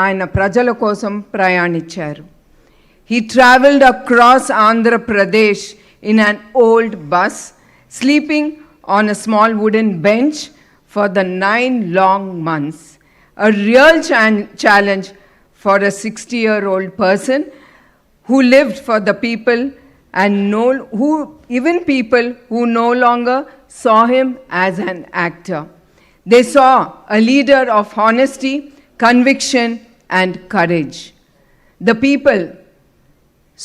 ఆయన ప్రజల కోసం ప్రయాణించారు. He traveled across Andhra Pradesh in an old bus, sleeping on a small wooden bench for the 9 long months. A real challenge for a 60-year-old person who lived for the people and even people who no longer saw him as an actor. They saw a leader of honesty, conviction, and courage. The people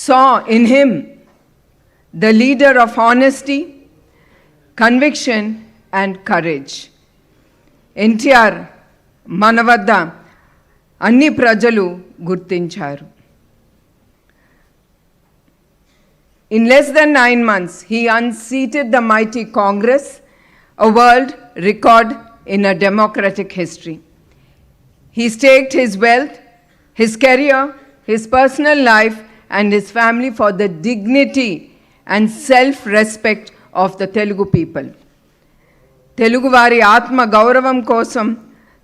saw in him the leader of honesty, conviction, and courage. NTR మన వద్ద అన్ని ప్రజలు గుర్తించారు. In less than 9 months, he unseated the mighty Congress, a world record in a democratic history. He staked his wealth, his career, his personal life, and his family for the dignity and self-respect of the Telugu people. Telugu వారి ఆత్మ గౌరవం కోసం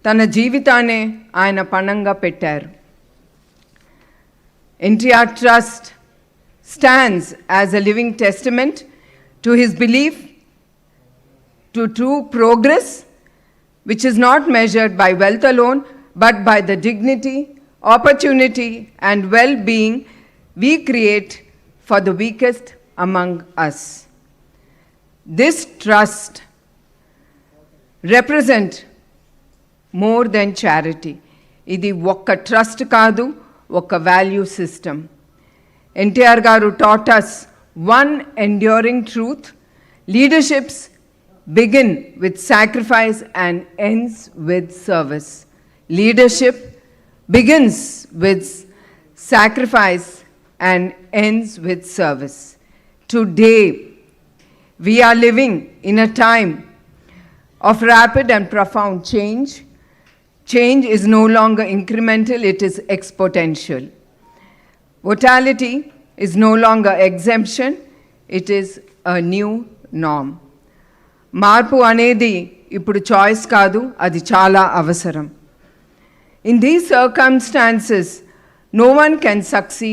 తన జీవితాన్ని ఆయన పణంగా పెట్టారు. NTR Trust stands as a living testament to his belief to true progress, which is not measured by wealth alone, but by the dignity, opportunity, and well-being we create for the weakest among us. This trust represents more than charity. ఇది ఒక్క trust కాదు, ఒక value system. NTR గారు taught us one enduring truth: leaderships begin with sacrifice and ends with service. Leadership begins with sacrifice and ends with service. Today, we are living in a time of rapid and profound change. Change is no longer incremental, it is exponential. Mortality is no longer exemption, it is a new norm. మార్పు అనేది ఇప్పుడు choice కాదు, అది చాలా అవసరం. In these circumstances, no one can succeed